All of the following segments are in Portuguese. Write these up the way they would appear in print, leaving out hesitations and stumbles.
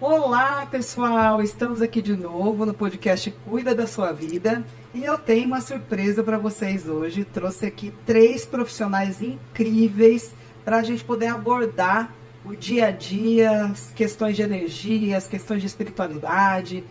Olá, pessoal! Estamos aqui de novo no podcast Cuida da Sua Vida e eu tenho uma surpresa para vocês hoje. Trouxe aqui 3 profissionais incríveis para a gente poder abordar o dia a dia, as questões de energia, as questões de espiritualidade,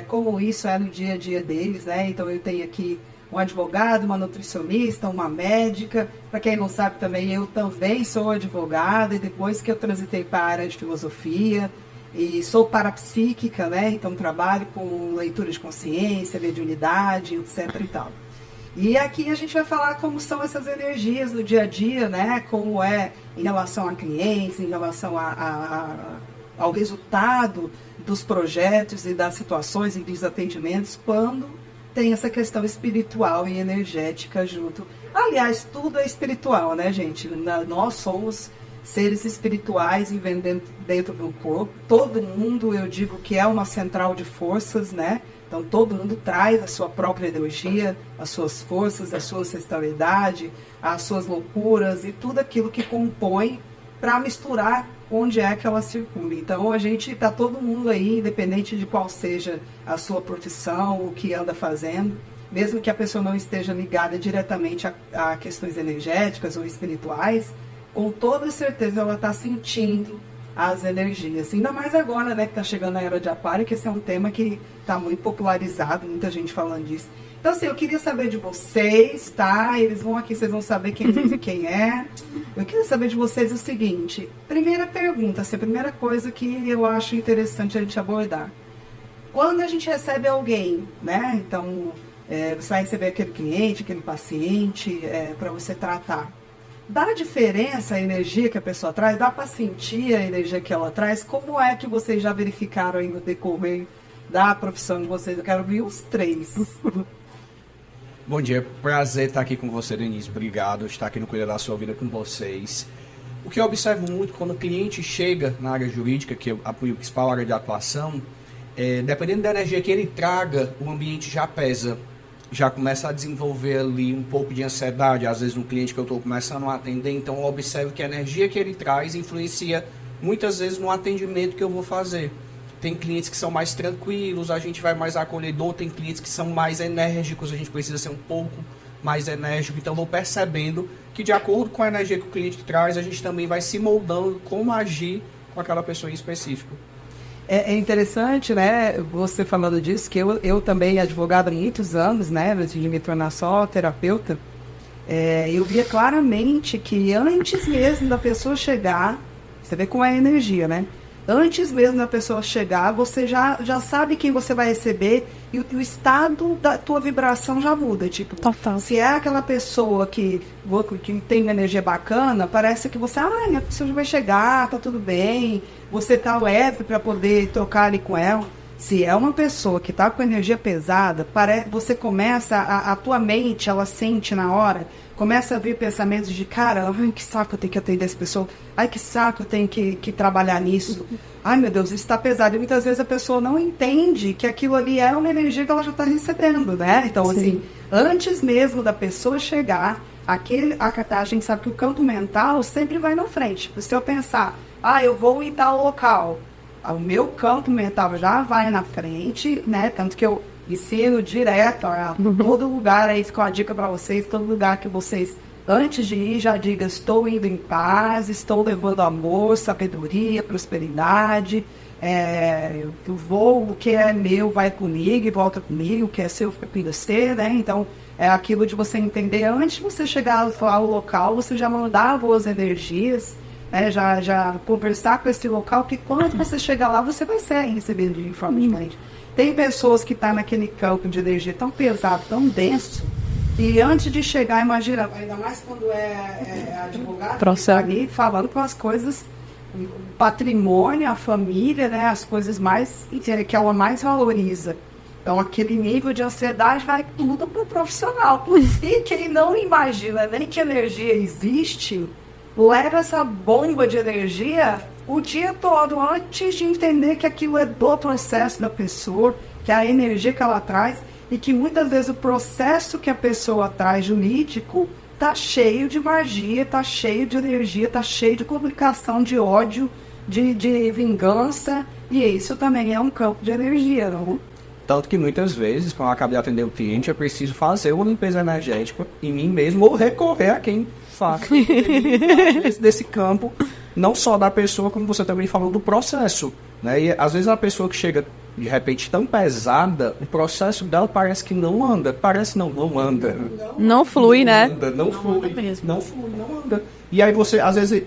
como isso é no dia a dia deles, né? Então eu tenho aqui um advogado, uma nutricionista, uma médica. Para quem não sabe também, eu também sou advogada e depois que eu transitei para a área de filosofia, e sou parapsíquica, né? Então trabalho com leitura de consciência, mediunidade, etc e tal. E aqui a gente vai falar como são essas energias no dia a dia, né? Como é em relação a clientes, em relação ao resultado dos projetos e das situações e dos atendimentos, quando tem essa questão espiritual e energética junto. Aliás, tudo é espiritual, né, gente? Nós somos seres espirituais vivendo dentro do corpo. Todo mundo, eu digo que é uma central de forças, né? Então todo mundo traz a sua própria energia, as suas forças, a sua ancestralidade, as suas loucuras e tudo aquilo que compõe para misturar onde é que ela circula. Então a gente está todo mundo aí, independente de qual seja a sua profissão, o que anda fazendo, mesmo que a pessoa não esteja ligada diretamente a questões energéticas ou espirituais, com toda certeza ela está sentindo as energias. Ainda mais agora, né, que está chegando a Era de Aquário, que esse é um tema que está muito popularizado, muita gente falando disso. Então, assim, eu queria saber de vocês, tá? Eles vão aqui, vocês vão saber quem é. Eu queria saber de vocês o seguinte. Primeira pergunta, assim, a primeira coisa que eu acho interessante a gente abordar. Quando a gente recebe alguém, né? Então, você vai receber aquele cliente, aquele paciente, para você tratar. Dá diferença a energia que a pessoa traz? Dá para sentir a energia que ela traz? Como é que vocês já verificaram aí no decorrer da profissão de vocês? Eu quero ouvir os 3. Bom dia, prazer estar aqui com você, Denise. Obrigado, estar aqui no Cuida da Sua Vida com vocês. O que eu observo muito quando o cliente chega na área jurídica, que é a principal área de atuação, dependendo da energia que ele traga, o ambiente já pesa. Já começa a desenvolver ali um pouco de ansiedade, às vezes no cliente que eu estou começando a atender, então eu observo que a energia que ele traz influencia muitas vezes no atendimento que eu vou fazer. Tem clientes que são mais tranquilos, a gente vai mais acolhedor, tem clientes que são mais enérgicos, a gente precisa ser um pouco mais enérgico, então eu vou percebendo que de acordo com a energia que o cliente traz, a gente também vai se moldando como agir com aquela pessoa em específico. É interessante, né, você falando disso, que eu também advogada há muitos anos, né, antes de me tornar só terapeuta, eu via claramente que antes mesmo da pessoa chegar, você vê como é a energia, né? Antes mesmo da pessoa chegar, você já sabe quem você vai receber e o estado da tua vibração já muda. Tipo, total. Se é aquela pessoa que tem uma energia bacana, parece que você, a pessoa já vai chegar, tá tudo bem, você tá leve para poder trocar ali com ela. Se é uma pessoa que tá com energia pesada, você começa, a tua mente, ela sente na hora, começa a vir pensamentos de, cara, ai, que saco eu tenho que atender essa pessoa, ai, que saco eu tenho que trabalhar nisso, ai, meu Deus, isso tá pesado. E muitas vezes a pessoa não entende que aquilo ali é uma energia que ela já tá recebendo, né? Então, sim, assim, antes mesmo da pessoa chegar, a gente sabe que o campo mental sempre vai na frente. Se eu pensar, eu vou em tal local, o meu campo mental já vai na frente, né? Tanto que eu ensino direto, todo lugar aí, com a dica para vocês, todo lugar que vocês, antes de ir, já diga, estou indo em paz, estou levando amor, sabedoria, prosperidade, o que é meu vai comigo e volta comigo, o que é seu fica com você, né? Então, é aquilo de você entender, antes de você chegar ao local, você já mandar boas energias, já conversar com esse local, que quando você chegar lá, você vai ser recebido de forma diferente. Tem pessoas que estão naquele campo de energia tão pesado, tão denso, e antes de chegar, imagina, ainda mais quando é advogado, que tá ali falando com as coisas, o patrimônio, a família, né, as coisas mais que ela mais valoriza. Então, aquele nível de ansiedade vai tudo para o profissional. E quem não imagina nem que energia existe, leva essa bomba de energia o dia todo, antes de entender que aquilo é do processo da pessoa, que é a energia que ela traz, e que muitas vezes o processo que a pessoa traz jurídico tá cheio de magia, tá cheio de energia, tá cheio de comunicação de ódio, de vingança, e isso também é um campo de energia, não? Tanto que muitas vezes, quando eu acabo de atender o cliente, eu preciso fazer uma limpeza energética em mim mesmo ou recorrer a quem faça desse campo, não só da pessoa, como você também falou, do processo. Né? E às vezes a pessoa que chega de repente tão pesada, o processo dela parece que não anda. Parece não anda. Não flui, né? Não flui, não anda. E aí você, às vezes,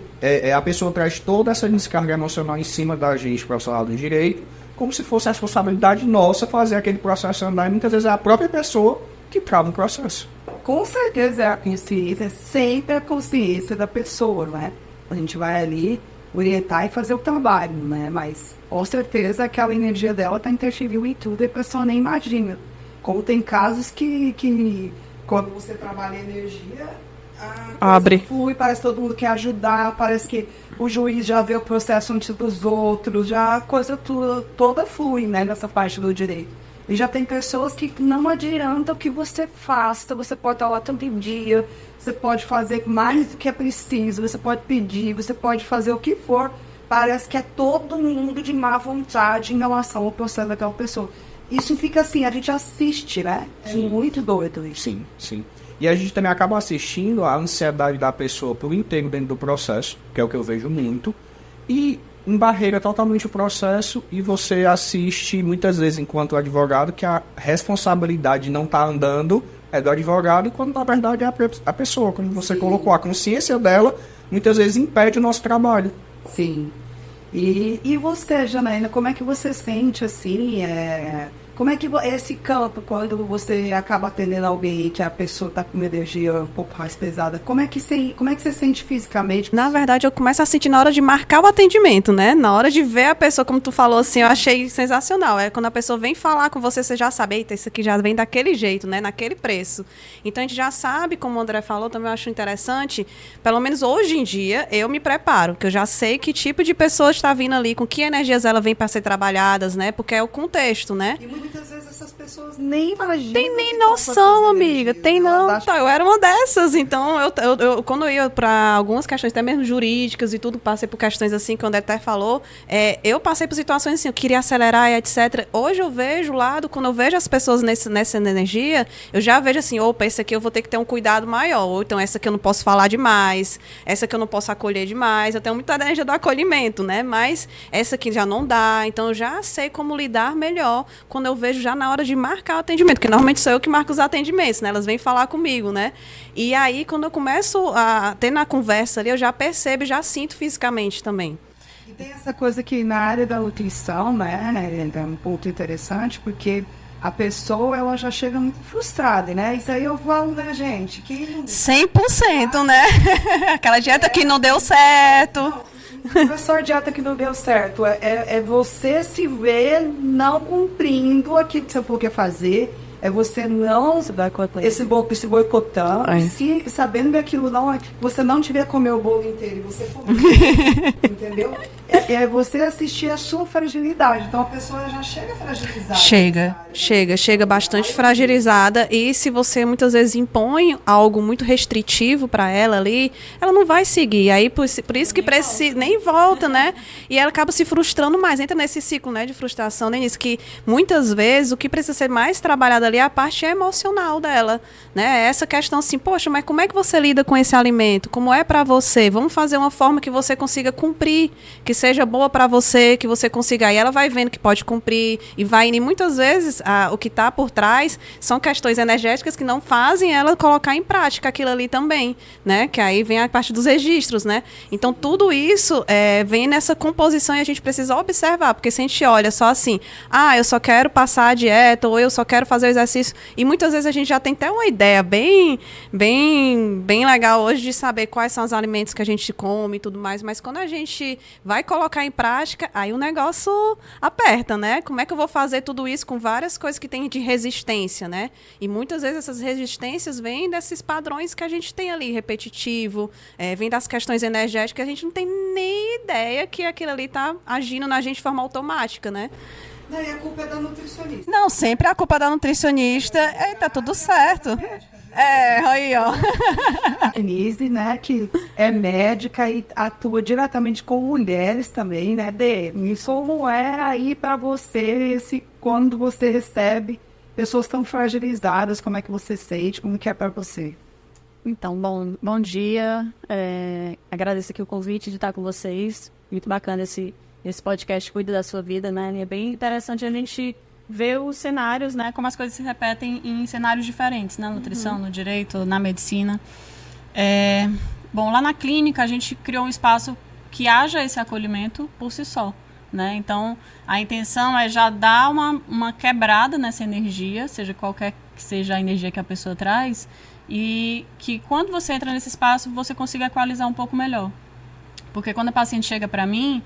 a pessoa traz toda essa descarga emocional em cima da gente, profissional do direito, como se fosse a responsabilidade nossa fazer aquele processo andar, e muitas vezes é a própria pessoa que trava o processo. Com certeza é a consciência, sempre a consciência da pessoa, né? A gente vai ali orientar e fazer o trabalho, né? Mas com certeza aquela energia dela está interferindo em tudo e a pessoa nem imagina. Como tem casos que quando você trabalha energia, abre. Flui, parece que todo mundo quer ajudar, parece que o juiz já vê o processo antes dos outros, já a coisa toda flui, né, nessa parte do direito. E já tem pessoas que não adianta o que você faça, você pode estar lá todo dia, você pode fazer mais do que é preciso, você pode pedir, você pode fazer o que for, parece que é todo mundo de má vontade em relação ao processo daquela pessoa. Isso fica assim, a gente assiste, né? É muito doido isso. Sim, sim. E a gente também acaba assistindo a ansiedade da pessoa por inteiro dentro do processo, que é o que eu vejo muito, e embarreira totalmente o processo, e você assiste muitas vezes enquanto advogado que a responsabilidade não está andando é do advogado, quando na verdade é a pessoa. Quando você colocou a consciência dela, muitas vezes impede o nosso trabalho. Sim. E você, Janaína, como é que você sente assim? Como é que esse campo, quando você acaba atendendo alguém que a pessoa está com uma energia um pouco mais pesada, como é que você sente fisicamente? Na verdade, eu começo a sentir na hora de marcar o atendimento, né? Na hora de ver a pessoa, como tu falou assim, eu achei sensacional. É quando a pessoa vem falar com você, você já sabe, eita, isso aqui já vem daquele jeito, né? Naquele preço. Então, a gente já sabe, como o André falou, também eu acho interessante, pelo menos hoje em dia, eu me preparo, porque eu já sei que tipo de pessoa está vindo ali, com que energias ela vem para ser trabalhadas, né? Porque é o contexto, né? E muitas vezes essas pessoas nem imaginam. Tem nem noção, amiga. Tem não. Tá, eu era uma dessas. Então, eu quando eu ia para algumas questões, até mesmo jurídicas e tudo, passei por questões assim, que o André até falou, eu passei por situações assim, eu queria acelerar e etc. Hoje eu vejo o lado, quando eu vejo as pessoas nessa energia, eu já vejo assim, opa, esse aqui eu vou ter que ter um cuidado maior. Ou então, essa aqui eu não posso falar demais, essa aqui eu não posso acolher demais. Eu tenho muita energia do acolhimento, né? Mas essa aqui já não dá. Então, eu já sei como lidar melhor quando eu vejo já na hora de marcar o atendimento, porque normalmente sou eu que marco os atendimentos, né? Elas vêm falar comigo, né? E aí, quando eu começo a ter na conversa ali, eu já percebo, já sinto fisicamente também. E tem essa coisa que na área da nutrição, né? É um ponto interessante, porque a pessoa, ela já chega muito frustrada, né? Isso aí eu falo, né, gente? Que 100%, né? Aquela dieta que não deu certo. Não é só a dieta que não deu certo, é você se ver não cumprindo aquilo que você falou que ia fazer, é você não esse boicotando, sabendo que aquilo não você não tiver comer o bolo inteiro e você comer, entendeu? É você assistir a sua fragilidade. Então a pessoa já chega fragilizada. Chega bastante fragilizada, e se você muitas vezes impõe algo muito restritivo para ela ali, ela não vai seguir. Aí por isso que precisa, nem volta, né? E ela acaba se frustrando mais, entra nesse ciclo, né, de frustração, né, nisso que muitas vezes o que precisa ser mais trabalhado ali é a parte emocional dela, né? Essa questão assim, poxa, mas como é que você lida com esse alimento? Como é para você? Vamos fazer uma forma que você consiga cumprir, que seja boa para você, que você consiga. Aí ela vai vendo que pode cumprir e vai indo. E muitas vezes o que está por trás são questões energéticas que não fazem ela colocar em prática aquilo ali também, né? Que aí vem a parte dos registros, né? Então tudo isso vem nessa composição e a gente precisa observar, porque se a gente olha só assim, eu só quero passar a dieta, ou eu só quero fazer o exercício, e muitas vezes a gente já tem até uma ideia bem legal hoje de saber quais são os alimentos que a gente come e tudo mais, mas quando a gente vai colocar em prática, aí o negócio aperta, né? Como é que eu vou fazer tudo isso com várias coisas que tem de resistência, né? E muitas vezes essas resistências vêm desses padrões que a gente tem ali, repetitivo, vem das questões energéticas, a gente não tem nem ideia que aquilo ali está agindo na gente de forma automática, né? Daí a culpa é da nutricionista. Não, sempre a culpa é da nutricionista. E tá tudo certo. Aí, ó. A Denise, né, que é médica e atua diretamente com mulheres também, né, Isso não é aí para você, quando você recebe pessoas tão fragilizadas, como é que você sente, como que é para você? Então, bom dia. Agradeço aqui o convite de estar com vocês. Muito bacana esse podcast Cuida da Sua Vida, né? E é bem interessante a gente ver os cenários, né? Como as coisas se repetem em cenários diferentes, na nutrição, no direito, na medicina. Bom, lá na clínica a gente criou um espaço que haja esse acolhimento por si só, né? Então, a intenção é já dar uma quebrada nessa energia, seja qualquer que seja a energia que a pessoa traz, e que quando você entra nesse espaço, você consiga equalizar um pouco melhor. Porque quando a paciente chega para mim,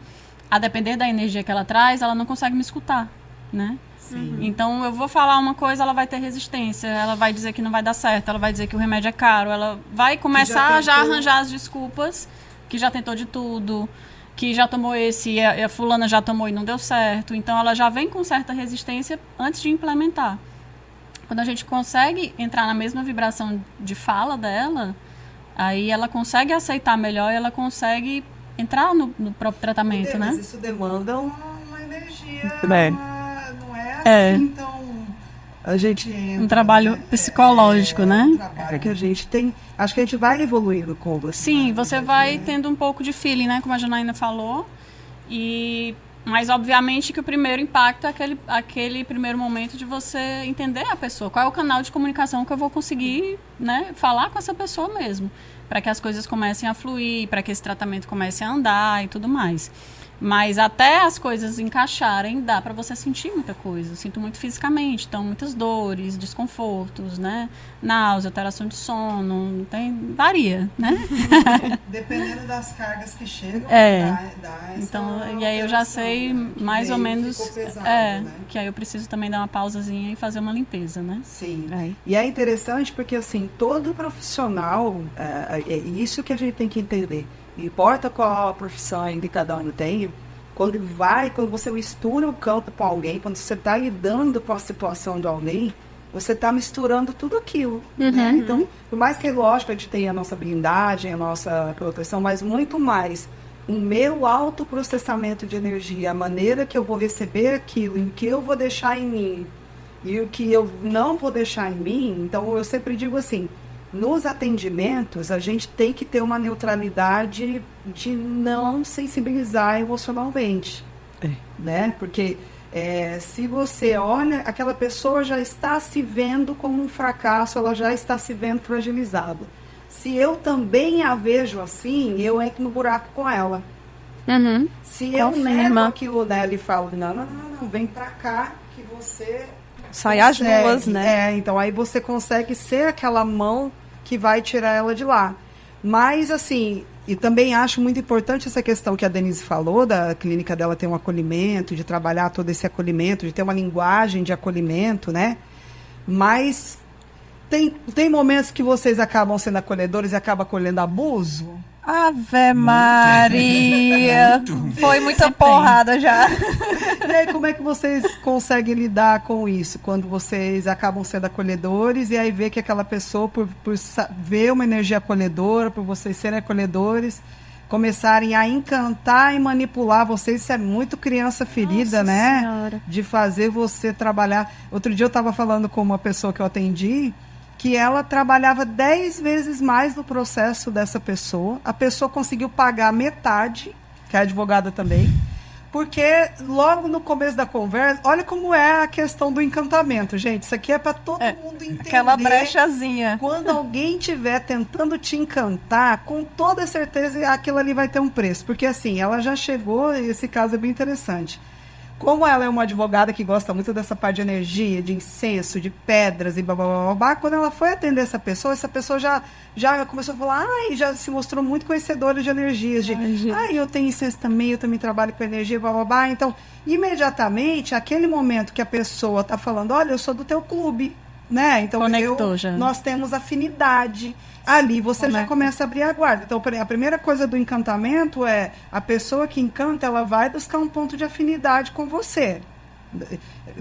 a depender da energia que ela traz, ela não consegue me escutar, né? Sim. Então, eu vou falar uma coisa, ela vai ter resistência, ela vai dizer que não vai dar certo, ela vai dizer que o remédio é caro, ela vai começar a arranjar as desculpas, que já tentou de tudo, que já tomou esse, e a fulana já tomou e não deu certo. Então, ela já vem com certa resistência antes de implementar. Quando a gente consegue entrar na mesma vibração de fala dela, aí ela consegue aceitar melhor e ela consegue entrar no próprio tratamento, né? Mas isso demanda uma energia, não é É. assim, então a gente entra, Um trabalho psicológico, né? Um trabalho que a gente tem, acho que a gente vai evoluindo com você. Sim, você vai tendo um pouco de feeling, né? Como a Janaína falou. Mas, obviamente, que o primeiro impacto é aquele primeiro momento de você entender a pessoa. Qual é o canal de comunicação que eu vou conseguir, né, falar com essa pessoa mesmo. Para que as coisas comecem a fluir, para que esse tratamento comece a andar e tudo mais. Mas até as coisas encaixarem, dá para você sentir muita coisa. Eu sinto muito fisicamente, então muitas dores, desconfortos, né? Náusea, alteração de sono, varia, né? Dependendo das cargas que chegam, dá essa então, e aí eu já sei alteração, né? mais ou menos, pesado, né? que aí eu preciso também dar uma pausazinha e fazer uma limpeza, né? Sim. E é interessante porque, assim, todo profissional, é isso que a gente tem que entender. Não importa qual a profissão que cada um tem, quando você mistura o campo com alguém, quando você está lidando com a situação de alguém, você está misturando tudo aquilo. Né? Então, por mais que, lógico, a gente tenha a nossa blindagem, a nossa proteção, mas muito mais o meu autoprocessamento de energia, a maneira que eu vou receber aquilo, o que eu vou deixar em mim e o que eu não vou deixar em mim. Então, eu sempre digo assim, nos atendimentos, a gente tem que ter uma neutralidade de não sensibilizar emocionalmente, né? Porque se você olha, aquela pessoa já está se vendo como um fracasso, ela já está se vendo fragilizada. Se eu também a vejo assim, eu entro no buraco com ela. Se eu nego aquilo nela e falo, não, vem pra cá que você... Sai as duas, né? Então aí você consegue ser aquela mão que vai tirar ela de lá. Mas, assim, e também acho muito importante essa questão que a Denise falou, da clínica dela ter um acolhimento, de trabalhar todo esse acolhimento, de ter uma linguagem de acolhimento, né? Mas tem momentos que vocês acabam sendo acolhedores e acabam acolhendo abuso? Ave Maria! Foi muita porrada já. E aí, como é que vocês conseguem lidar com isso? Quando vocês acabam sendo acolhedores e aí vê que aquela pessoa, por ver uma energia acolhedora, por vocês serem acolhedores, começarem a encantar e manipular vocês, isso é muito criança ferida, Nossa né? Senhora. De fazer você trabalhar. Outro dia eu estava falando com uma pessoa que eu atendi, que ela trabalhava 10 vezes mais no processo dessa pessoa. A pessoa conseguiu pagar metade, que é advogada também, porque logo no começo da conversa, olha como é a questão do encantamento, gente. Isso aqui é para todo mundo entender. Aquela brechazinha. Quando alguém estiver tentando te encantar, com toda certeza aquilo ali vai ter um preço. Porque assim, ela já chegou, e esse caso é bem interessante. Como ela é uma advogada que gosta muito dessa parte de energia, de incenso, de pedras e blá, blá, blá, blá, quando ela foi atender essa pessoa já começou a falar, já se mostrou muito conhecedora de energias, eu tenho incenso também, eu também trabalho com energia, blá, blá, blá. Então, imediatamente, aquele momento que a pessoa está falando, olha, eu sou do teu clube, né? Então, nós temos afinidade. Ali você já começa a abrir a guarda. Então, a primeira coisa do encantamento é a pessoa que encanta, ela vai buscar um ponto de afinidade com você.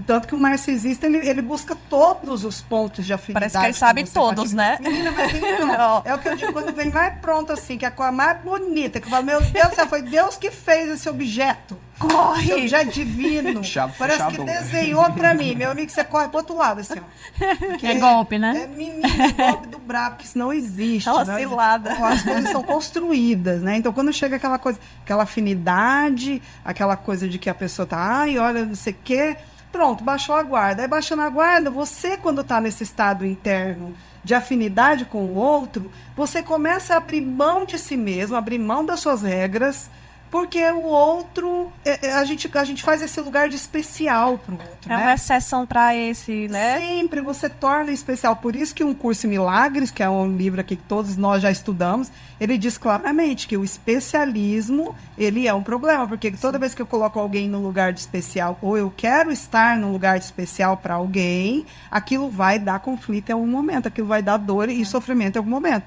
Tanto que o narcisista, ele busca todos os pontos de afinidade. Parece que ele sabe com você. todos, né? Menina, mas não. É o que eu digo, quando vem mais pronto assim, que é a coisa mais bonita, que eu falo, meu Deus do céu, foi Deus que fez esse objeto. Corre! Esse objeto divino. Parece que desenhou pra mim. Meu amigo, você corre pro outro lado, assim, ó. Porque É golpe, né? É menino, é golpe do brabo, que isso não existe. É uma né? cilada. As coisas são construídas, né? Então, quando chega aquela coisa, aquela afinidade, aquela coisa de que a pessoa tá, ai, olha, não sei o quê, pronto, baixou a guarda. Aí, baixando a guarda, você, quando tá nesse estado interno de afinidade com o outro, você começa a abrir mão de si mesmo, abrir mão das suas regras, porque o outro, a gente faz esse lugar de especial para o outro. É uma exceção para esse, né? Sempre você torna especial. Por isso que um Curso em Milagres, que é um livro aqui que todos nós já estudamos, ele diz claramente que o especialismo, ele é um problema, porque toda vez que eu coloco alguém no lugar de especial, ou eu quero estar num lugar de especial para alguém, aquilo vai dar conflito em algum momento, aquilo vai dar dor e sofrimento em algum momento.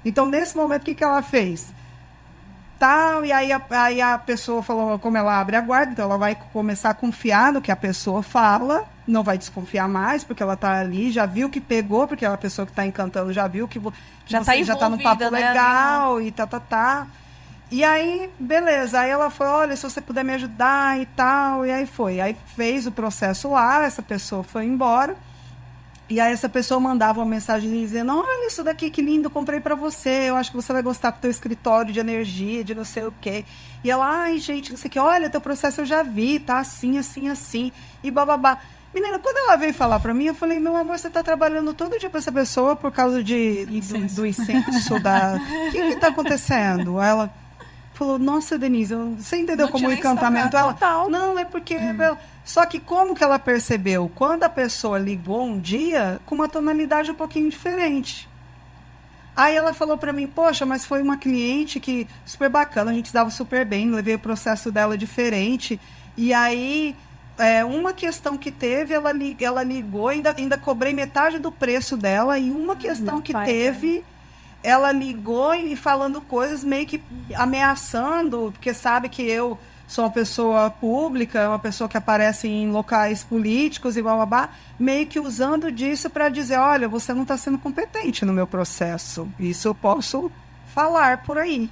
Então, nesse momento, o que ela fez? Tal, e aí a pessoa falou, como ela abre a guarda, então ela vai começar a confiar no que a pessoa fala, não vai desconfiar mais, porque ela está ali, já viu que pegou, porque a pessoa que está encantando já viu que Já você tá já está no papo envolvida, né, legal, e tá. E aí, beleza, aí ela falou, olha, se você puder me ajudar e tal, e aí foi. Aí fez o processo lá, essa pessoa foi embora. E aí essa pessoa mandava uma mensagem dizendo, olha isso daqui, que lindo, comprei pra você, eu acho que você vai gostar pro teu escritório de energia, de não sei o quê. E ela, ai gente, não sei o quê, olha, teu processo eu já vi, tá assim, assim, assim, e bababá. Menina, quando ela veio falar pra mim, eu falei, meu amor, você tá trabalhando todo dia pra essa pessoa por causa do incenso da... O que tá acontecendo? Aí ela falou, nossa, Denise, você entendeu Não como o tinha nem encantamento? sacado, Ela, total. não, é porque... Só que como que ela percebeu? Quando a pessoa ligou um dia com uma tonalidade um pouquinho diferente. Aí ela falou pra mim, poxa, mas foi uma cliente que super bacana, a gente se dava super bem, levei o processo dela diferente. E aí, uma questão que teve, ela ligou, ainda cobrei metade do preço dela, e uma questão que teve, ela ligou e falando coisas meio que ameaçando, porque sabe que eu sou uma pessoa pública, uma pessoa que aparece em locais políticos e blá, meio que usando disso para dizer, olha, você não está sendo competente no meu processo. Isso eu posso falar por aí.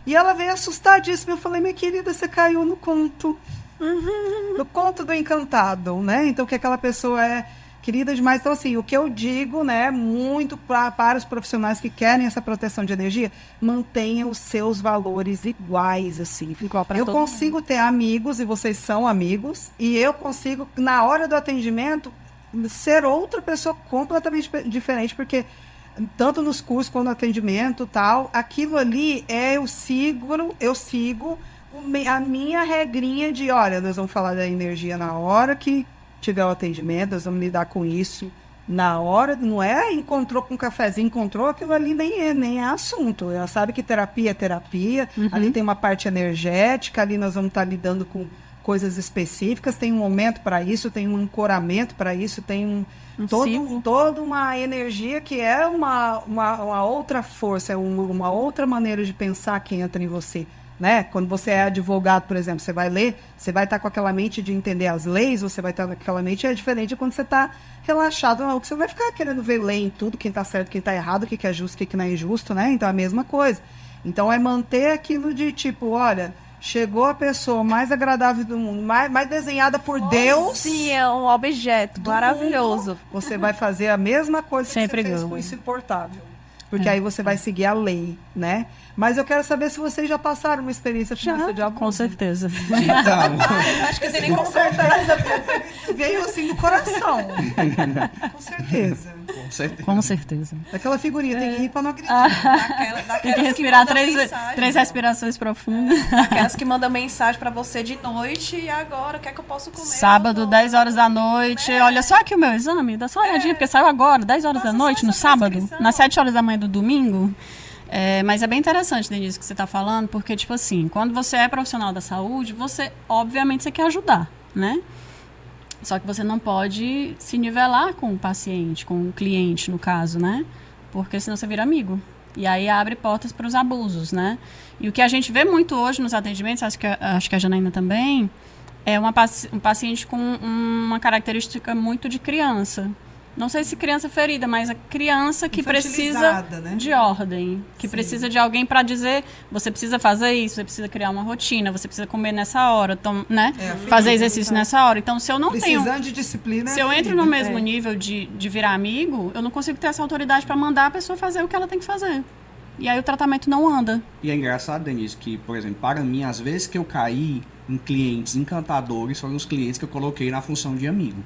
E ela veio assustadíssima. Eu falei, minha querida, você caiu no conto. No conto do encantado, né? Então, que aquela pessoa é querida demais. Então, assim, o que eu digo, né, muito para os profissionais que querem essa proteção de energia, mantenham os seus valores iguais, assim. Igual para Eu todo consigo ter amigos, e vocês são amigos, e eu consigo, na hora do atendimento, ser outra pessoa completamente diferente, porque tanto nos cursos quanto no atendimento, tal, aquilo ali eu sigo a minha regrinha de, olha, nós vamos falar da energia na hora que tiver o atendimento, nós vamos lidar com isso na hora, não é encontrou com um cafezinho, encontrou, aquilo ali nem é assunto. Ela sabe que terapia é terapia, ali tem uma parte energética, ali nós vamos estar lidando com coisas específicas, tem um momento para isso, tem um ancoramento para isso, tem toda uma energia que é uma outra força, é uma outra maneira de pensar que entra em você. Né? Quando você é advogado, por exemplo, você vai ler, você vai estar com aquela mente de entender as leis, você vai estar com aquela mente, é diferente de quando você está relaxado, não, que você vai ficar querendo ver lei em tudo, quem está certo, quem está errado, o que é justo, o que não é injusto, né? Então é a mesma coisa. Então é manter aquilo de tipo, olha, chegou a pessoa mais agradável do mundo, mais desenhada por Deus. Sim, é um objeto maravilhoso. Mundo, você vai fazer a mesma coisa Sempre que você fez ganha. com isso importável. Porque aí você vai seguir a lei, né? Mas eu quero saber se vocês já passaram uma experiência com essa de abuso. Com certeza. Então, Acho que tem nem Com como certeza. Veio assim do coração. Com certeza. com certeza. Com certeza. Daquela figurinha, tem que rir pra não acreditar. Tem que respirar três respirações profundas. Aquelas que mandam mensagem pra você de noite e agora, o que é que eu posso comer? Sábado, Eu tô- 10 horas da noite. Olha só aqui o meu exame. Dá só uma olhadinha, porque saiu agora, 10 horas da noite, no sábado. Nas 7 horas da manhã do domingo. Mas é bem interessante, Denise, o que você está falando, porque, tipo assim, quando você é profissional da saúde, você, obviamente, você quer ajudar, né? Só que você não pode se nivelar com o paciente, com o cliente, no caso, né? Porque senão você vira amigo. E aí abre portas para os abusos, né? E o que a gente vê muito hoje nos atendimentos, acho que a Janaína também, É um paciente com uma característica muito de criança. Não sei se criança ferida, mas a criança que precisa Infantilizada, né? de ordem, que Sim. precisa de alguém para dizer, você precisa fazer isso, você precisa criar uma rotina, você precisa comer nessa hora, né? Fazer exercício nessa hora. Então, se eu não tenho... Precisando de disciplina. Se eu entro no mesmo nível de virar amigo, eu não consigo ter essa autoridade para mandar a pessoa fazer o que ela tem que fazer. E aí o tratamento não anda. E é engraçado, Denise, que, por exemplo, para mim, às vezes que eu caí em clientes encantadores, foram os clientes que eu coloquei na função de amigo.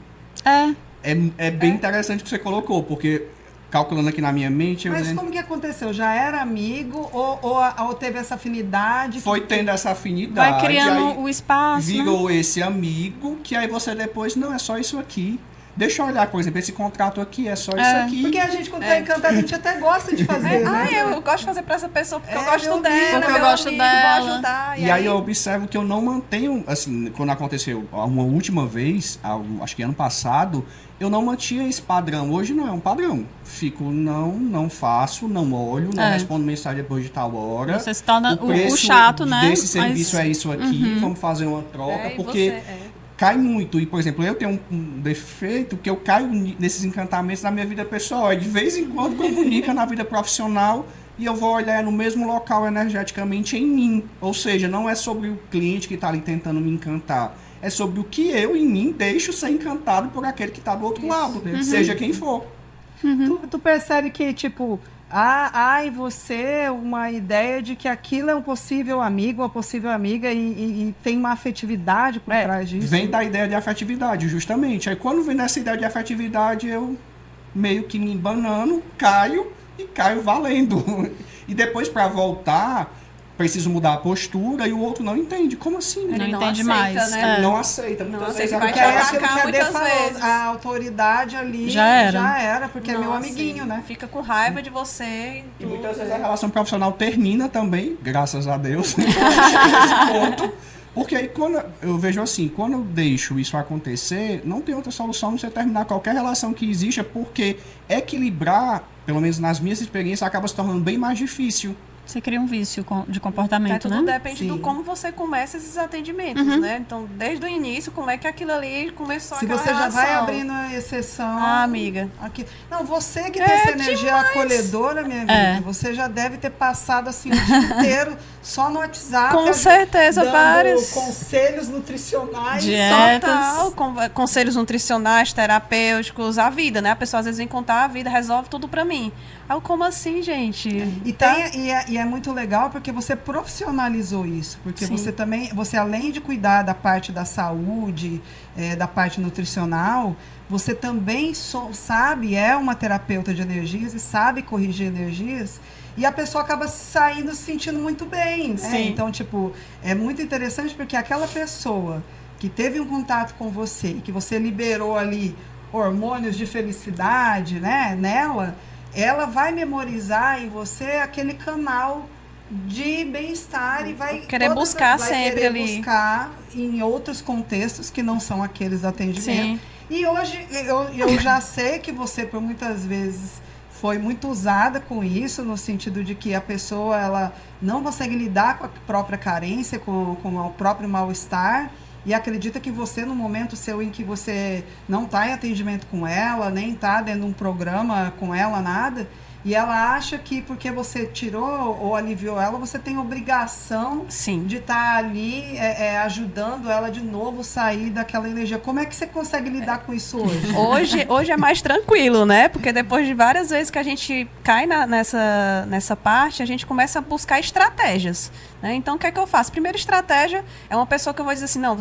É bem interessante o que você colocou, porque calculando aqui na minha mente... eu Mas dizendo, como que aconteceu? Já era amigo ou teve essa afinidade? foi tendo essa afinidade. Vai criando aí o espaço, né? virou esse amigo, que aí você depois, não, é só isso aqui. Deixa eu olhar, por exemplo, esse contrato aqui é só isso aqui. Porque a gente, quando tá encantado, a gente até gosta de fazer, né? Eu gosto de fazer pra essa pessoa porque eu É, gosto meu dela, amigo, porque eu meu gosto amigo, dela. vou ajudar. E aí eu observo que eu não mantenho, assim, quando aconteceu uma última vez, acho que ano passado, eu não mantinha esse padrão. Hoje não é um padrão. Fico, não faço, não olho, não respondo mensagem depois de tal hora. Você se torna preço o chato, né? desse serviço é isso aqui, vamos fazer uma troca, porque cai muito. E, por exemplo, eu tenho um defeito que eu caio nesses encantamentos na minha vida pessoal. De vez em quando comunica na vida profissional e eu vou olhar no mesmo local energeticamente em mim. Ou seja, não é sobre o cliente que está ali tentando me encantar. É sobre o que eu, em mim, deixo ser encantado por aquele que está do outro lado, seja quem for. Tu percebe que, tipo, há em você uma ideia de que aquilo é um possível amigo, uma possível amiga e tem uma afetividade por trás disso. Vem da ideia de afetividade, justamente. Aí quando vem nessa ideia de afetividade, eu meio que me embanano, caio valendo. E depois, para voltar, preciso mudar a postura e o outro não entende. Como assim? Não Ele não entende aceita, mais. né? Não aceita. Não Muitas aceita, vezes vai ela te Porque é aquilo atacar que a Dê muitas falou, vezes. a autoridade ali Já era. porque é meu amiguinho, né? Fica com raiva de você. E muitas vezes a relação profissional termina também, graças a Deus, nesse ponto. Porque aí quando eu vejo assim, quando eu deixo isso acontecer, não tem outra solução não ser terminar qualquer relação que exista, porque equilibrar, pelo menos nas minhas experiências, acaba se tornando bem mais difícil. Você cria um vício de comportamento, Tudo né? depende do como você começa esses atendimentos, né? Então, desde o início, como é que aquilo ali começou Se aquela você já relação. vai abrindo a exceção... Ah, amiga. Aqui. Não, você que tem essa energia acolhedora, minha amiga, você já deve ter passado assim o dia inteiro só no WhatsApp. Com certeza, dando vários. conselhos nutricionais. Dietas. Total, conselhos nutricionais, terapêuticos, a vida, né? A pessoa às vezes vem contar a vida, resolve tudo pra mim. Aí, como assim, gente? E é muito legal porque você profissionalizou isso. Porque você além de cuidar da parte da saúde, da parte nutricional, você também sabe, é uma terapeuta de energias e sabe corrigir energias. E a pessoa acaba saindo se sentindo muito bem. Né? Então, tipo, é muito interessante porque aquela pessoa que teve um contato com você, que você liberou ali hormônios de felicidade, né, nela, ela vai memorizar em você aquele canal de bem-estar e vai querer buscar vai sempre querer ali. buscar em outros contextos que não são aqueles do atendimento. Sim. E hoje eu já sei que você por muitas vezes foi muito usada com isso, no sentido de que a pessoa ela não consegue lidar com a própria carência, com o próprio mal-estar. E acredita que você, no momento seu em que você não está em atendimento com ela, nem está dentro de um programa com ela, nada, e ela acha que porque você tirou ou aliviou ela, você tem obrigação de estar ali ajudando ela de novo sair daquela energia. Como é que você consegue lidar com isso hoje? Hoje é mais tranquilo, né? Porque depois de várias vezes que a gente cai nessa parte, a gente começa a buscar estratégias. Né? Então, o que é que eu faço? Primeira estratégia é uma pessoa que eu vou dizer assim, não,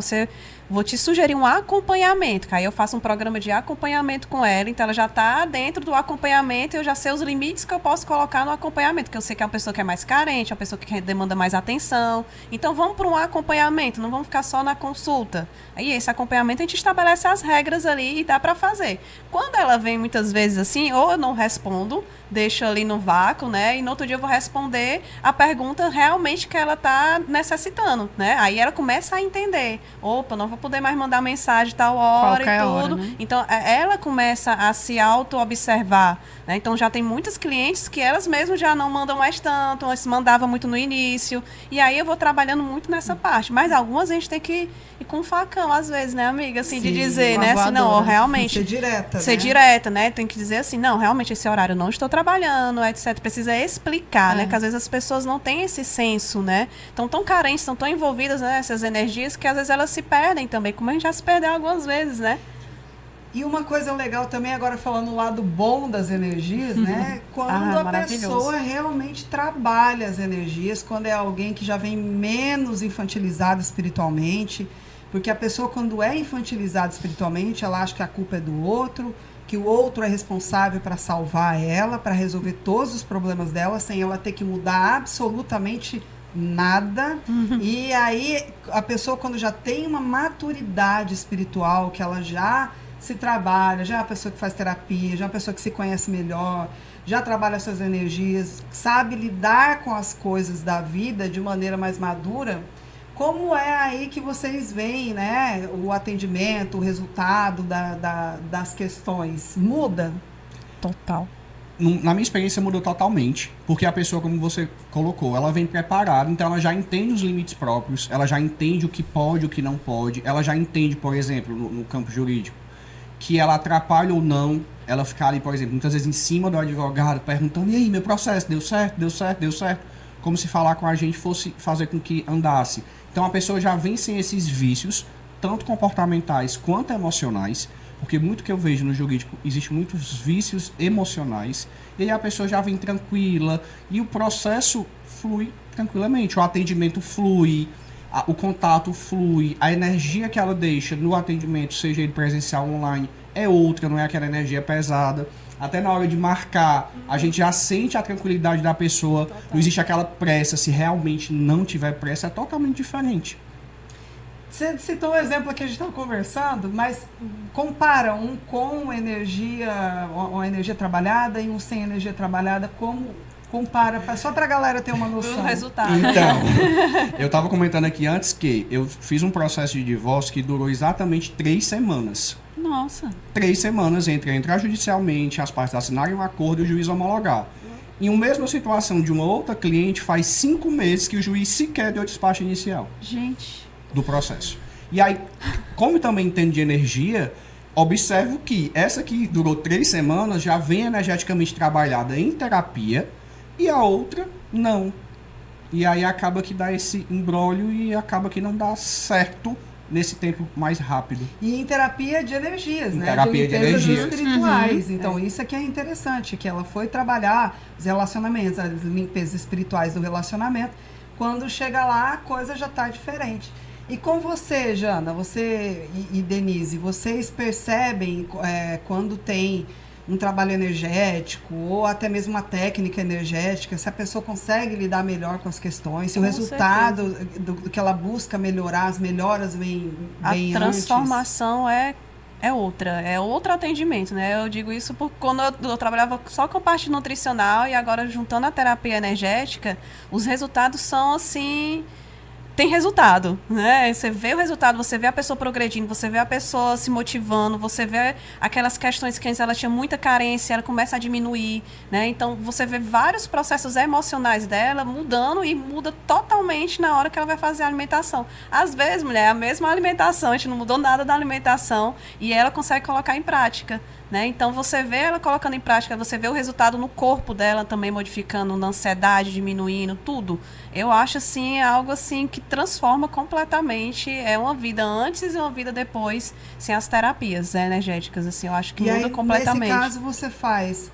vou te sugerir um acompanhamento, que aí eu faço um programa de acompanhamento com ela, então ela já está dentro do acompanhamento e eu já sei os limites que eu posso colocar no acompanhamento, que eu sei que é uma pessoa que é mais carente, uma pessoa que demanda mais atenção. Então, vamos para um acompanhamento, não vamos ficar só na consulta. Aí, esse acompanhamento, a gente estabelece as regras ali e dá para fazer. Quando ela vem muitas vezes assim, ou eu não respondo, deixo ali no vácuo, né? E no outro dia eu vou responder a pergunta realmente que ela ela está necessitando, né? Aí ela começa a entender, opa, não vou poder mais mandar mensagem tal hora Qualquer e tudo. hora, né? Então, ela começa a se auto-observar, né? Então, já tem muitas clientes que elas mesmas já não mandam mais tanto, antes mandava muito no início. E aí eu vou trabalhando muito nessa parte. Mas algumas a gente tem que ir com um facão, às vezes, né, amiga? Assim, de Sim, dizer, uma né? Assim, não, ó, voadora. realmente... Ser direta, Ser né? direta, né? Tem que dizer assim, não, realmente esse horário eu não estou trabalhando, etc. Precisa explicar, né? Que às vezes as pessoas não têm esse senso, né? Estão tão carentes, estão tão envolvidas nessas energias que às vezes elas se perdem também, como a gente já se perdeu algumas vezes, né? E uma coisa legal também, agora falando o lado bom das energias, né? Quando a maravilhoso. pessoa realmente trabalha as energias, quando é alguém que já vem menos infantilizado espiritualmente, porque a pessoa, quando é infantilizada espiritualmente, ela acha que a culpa é do outro, que o outro é responsável para salvar ela, para resolver todos os problemas dela, sem ela ter que mudar absolutamente nada. E aí, a pessoa, quando já tem uma maturidade espiritual, que ela já se trabalha, já é uma pessoa que faz terapia, já é uma pessoa que se conhece melhor, já trabalha suas energias, sabe lidar com as coisas da vida de maneira mais madura. Como é aí que vocês veem, né, o atendimento, o resultado das questões? Muda? Total. Na minha experiência mudou totalmente, porque a pessoa, como você colocou, ela vem preparada, então ela já entende os limites próprios, ela já entende o que pode, o que não pode, ela já entende, por exemplo, no campo jurídico, que ela atrapalha ou não, ela ficar ali, por exemplo, muitas vezes em cima do advogado, perguntando, e aí, meu processo, deu certo, deu certo, deu certo? Como se falar com a gente fosse fazer com que andasse. Então a pessoa já vem sem esses vícios, tanto comportamentais quanto emocionais, porque muito que eu vejo no jurídico, existe muitos vícios emocionais, e aí a pessoa já vem tranquila, e o processo flui tranquilamente, o atendimento flui, o contato flui, a energia que ela deixa no atendimento, seja ele presencial ou online, é outra, não é aquela energia pesada. Até na hora de marcar, a gente já sente a tranquilidade da pessoa, não existe aquela pressa, se realmente não tiver pressa, é totalmente diferente. Você citou um exemplo que a gente estava conversando, mas compara um com energia, uma energia trabalhada e um sem energia trabalhada, como compara, só para a galera ter uma noção. O resultado. Então, eu estava comentando aqui antes que eu fiz um processo de divórcio que durou exatamente 3 semanas. Nossa. 3 semanas entre entrar judicialmente, as partes assinarem um acordo e o juiz homologar. Em uma mesma situação de uma outra cliente, faz 5 meses que o juiz sequer deu despacho inicial Gente. do processo. E aí, como eu também entendo de energia, observo que essa que durou 3 semanas já vem energeticamente trabalhada em terapia e a outra não. E aí acaba que dá esse imbróglio e acaba que não dá certo nesse tempo mais rápido. E em terapia de energias, Em né? terapia de limpezas energias. espirituais. Então, isso é que é interessante, que ela foi trabalhar os relacionamentos, as limpezas espirituais do relacionamento. Quando chega lá, a coisa já está diferente. E com você, Jana, você e Denise, vocês percebem quando tem um trabalho energético ou até mesmo uma técnica energética, se a pessoa consegue lidar melhor com as questões, se o Com resultado do que ela busca melhorar, as melhoras vem A antes. transformação é outra, é outro atendimento, né? Eu digo isso porque quando eu trabalhava só com a parte nutricional e agora juntando a terapia energética, os resultados são assim... Tem resultado, né? Você vê o resultado, você vê a pessoa progredindo, você vê a pessoa se motivando, você vê aquelas questões que antes ela tinha muita carência, ela começa a diminuir, né? Então, você vê vários processos emocionais dela mudando e muda totalmente na hora que ela vai fazer a alimentação. Às vezes, mulher, a mesma alimentação, a gente não mudou nada da alimentação e ela consegue colocar em prática, né? Então, você vê ela colocando em prática, você vê o resultado no corpo dela também modificando, na ansiedade diminuindo, tudo. Eu acho, assim, algo assim que transforma completamente, é uma vida antes e uma vida depois, sem as terapias energéticas, assim, eu acho que E muda aí, completamente. nesse caso, você faz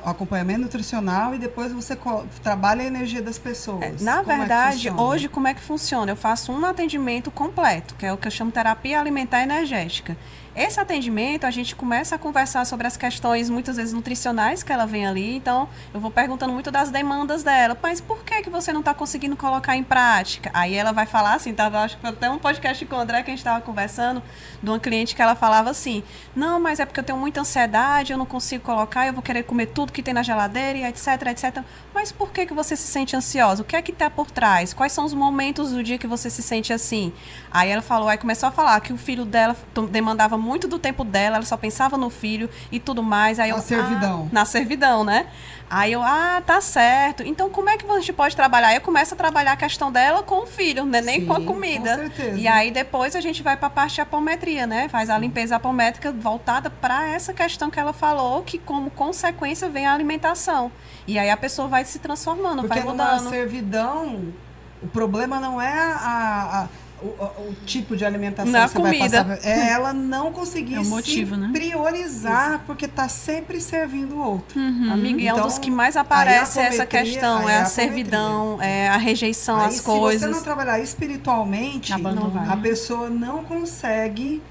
o acompanhamento nutricional e depois você trabalha a energia das pessoas. Na Como é que verdade, funciona? hoje, como é que funciona? Eu faço um atendimento completo, que é o que eu chamo terapia alimentar energética. Esse atendimento, a gente começa a conversar conversar sobre as questões, muitas vezes, nutricionais que ela vem ali. Então, eu vou perguntando muito das demandas dela. Mas por que você não está conseguindo colocar em prática? Aí ela vai falar assim, acho que foi até um podcast com o André que a gente estava conversando, de uma cliente que ela falava assim, não, mas é porque eu tenho muita ansiedade, eu não consigo colocar, eu vou querer comer tudo que tem na geladeira, e etc, etc. Mas por que você se sente ansiosa? O que é que está por trás? Quais são os momentos do dia que você se sente assim? Aí ela falou, aí começou a falar que o filho dela demandava muito do tempo dela, ela só pensava no filho e tudo mais. Aí Na servidão. Na servidão, né? Aí eu, tá certo. Então, como é que a gente pode trabalhar? Aí eu começo a trabalhar a questão dela com o filho, né? Nem Sim, com a comida. com certeza. E aí depois a gente vai para a parte de apometria, né? Faz a limpeza apométrica voltada para essa questão que ela falou, que como consequência vem a alimentação. E aí a pessoa vai se transformando, Porque vai mudando. numa servidão, o problema não é o tipo de alimentação Na que você comida. vai passar. É ela não conseguir É o motivo, se né? priorizar, porque está sempre servindo o outro. Amiga, e é um Então, dos que mais aí a aparece essa apometria- questão, aí é a a servidão, é a rejeição Aí, às se coisas. você não trabalhar espiritualmente, Não vai. a pessoa não consegue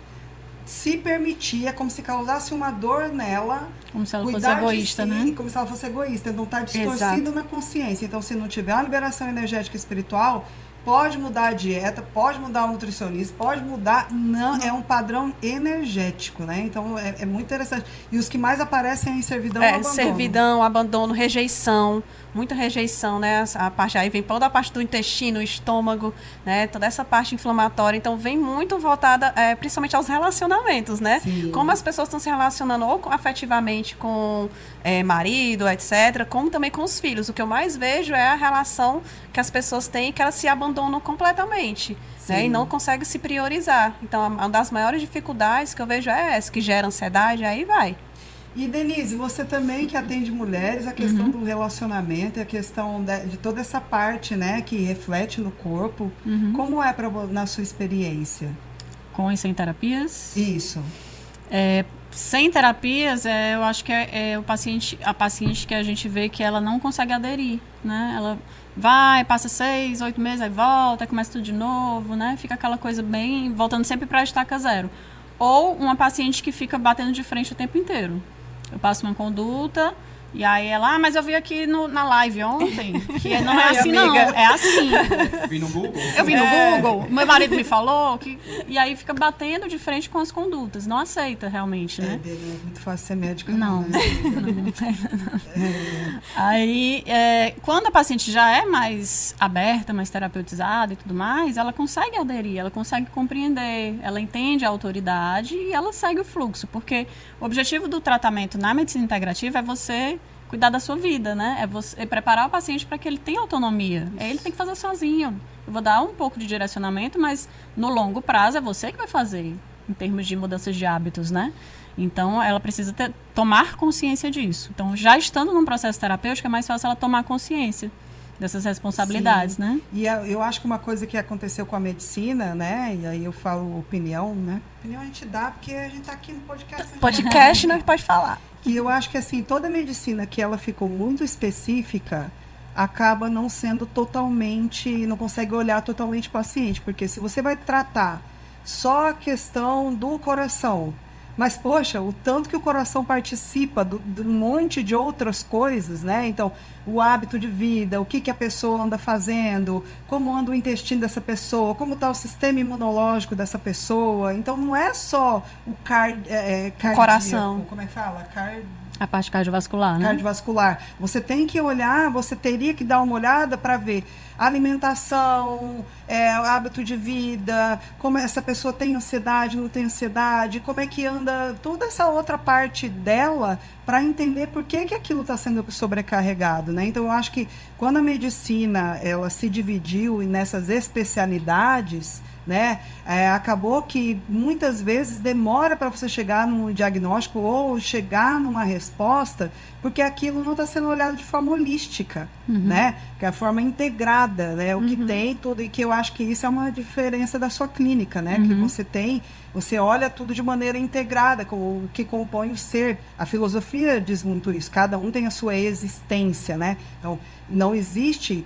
se permitir, é como se causasse uma dor nela, Como se ela fosse cuidar egoísta, de si, né? como se ela fosse egoísta, então está distorcido na consciência. Então, se não tiver uma liberação energética e espiritual, pode mudar a dieta, pode mudar o nutricionista, pode mudar, não, é um padrão energético, né? Então, é muito interessante. E os que mais aparecem é em servidão ou abandono. Servidão, abandono, rejeição, muita rejeição, né? A parte aí vem toda a parte do intestino, estômago, né? Toda essa parte inflamatória. Então vem muito voltada, principalmente aos relacionamentos, né? Sim. Como as pessoas estão se relacionando ou afetivamente com marido, etc., como também com os filhos. O que eu mais vejo é a relação que as pessoas têm, que elas se abandonam completamente. Né, e não conseguem se priorizar. Então, uma das maiores dificuldades que eu vejo é essa, que gera ansiedade, aí vai. E Denise, você também que atende mulheres, a questão do relacionamento, a questão de toda essa parte, né, que reflete no corpo, como é na sua experiência? Com e sem terapias. Isso. Sem terapias, eu acho que a paciente que a gente vê que ela não consegue aderir, né? Ela vai, passa 6, 8 meses, aí volta, aí começa tudo de novo, né? Fica aquela coisa bem, voltando sempre para a estaca zero. Ou uma paciente que fica batendo de frente o tempo inteiro. Eu passo uma conduta e aí ela, mas eu vi aqui na live ontem, que não é assim não, é assim. Vi no Google. Eu vi no Google, meu marido me falou, e aí fica batendo de frente com as condutas, não aceita realmente, né? É muito fácil ser médica. Não. Né? Aí, quando a paciente já é mais aberta, mais terapeutizada e tudo mais, ela consegue aderir, ela consegue compreender, ela entende a autoridade e ela segue o fluxo, porque o objetivo do tratamento na medicina integrativa é você cuidar da sua vida, né? É você preparar o paciente para que ele tenha autonomia. Ele tem que fazer sozinho. Eu vou dar um pouco de direcionamento, mas no longo prazo é você que vai fazer, em termos de mudanças de hábitos, né? Então, ela precisa tomar consciência disso. Então, já estando num processo terapêutico, é mais fácil ela tomar consciência dessas responsabilidades, Sim. né? E eu acho que uma coisa que aconteceu com a medicina, né? E aí eu falo opinião, né? Opinião a gente dá porque a gente tá aqui no podcast. Podcast não pode falar. E eu acho que assim, toda medicina que ela ficou muito específica acaba não sendo totalmente, não consegue olhar totalmente o paciente, porque se você vai tratar só a questão do coração, mas poxa, o tanto que o coração participa de um monte de outras coisas, né? Então, o hábito de vida, o que a pessoa anda fazendo, como anda o intestino dessa pessoa, como está o sistema imunológico dessa pessoa. Então, não é só o cardíaco, Coração. como é que fala? A parte cardiovascular, né? Cardiovascular. Você tem que olhar, você teria que dar uma olhada para ver alimentação, hábito de vida, como essa pessoa tem ansiedade, não tem ansiedade, como é que anda toda essa outra parte dela para entender por que aquilo está sendo sobrecarregado, né? Então, eu acho que quando a medicina ela se dividiu nessas especialidades, né, acabou que muitas vezes demora para você chegar num diagnóstico ou chegar numa resposta, porque aquilo não está sendo olhado de forma holística, né, que é a forma integrada, né, o que tem tudo, e que eu acho que isso é uma diferença da sua clínica, né, que você olha tudo de maneira integrada, com o que compõe o ser. A filosofia diz muito isso, cada um tem a sua existência, né, então não existe,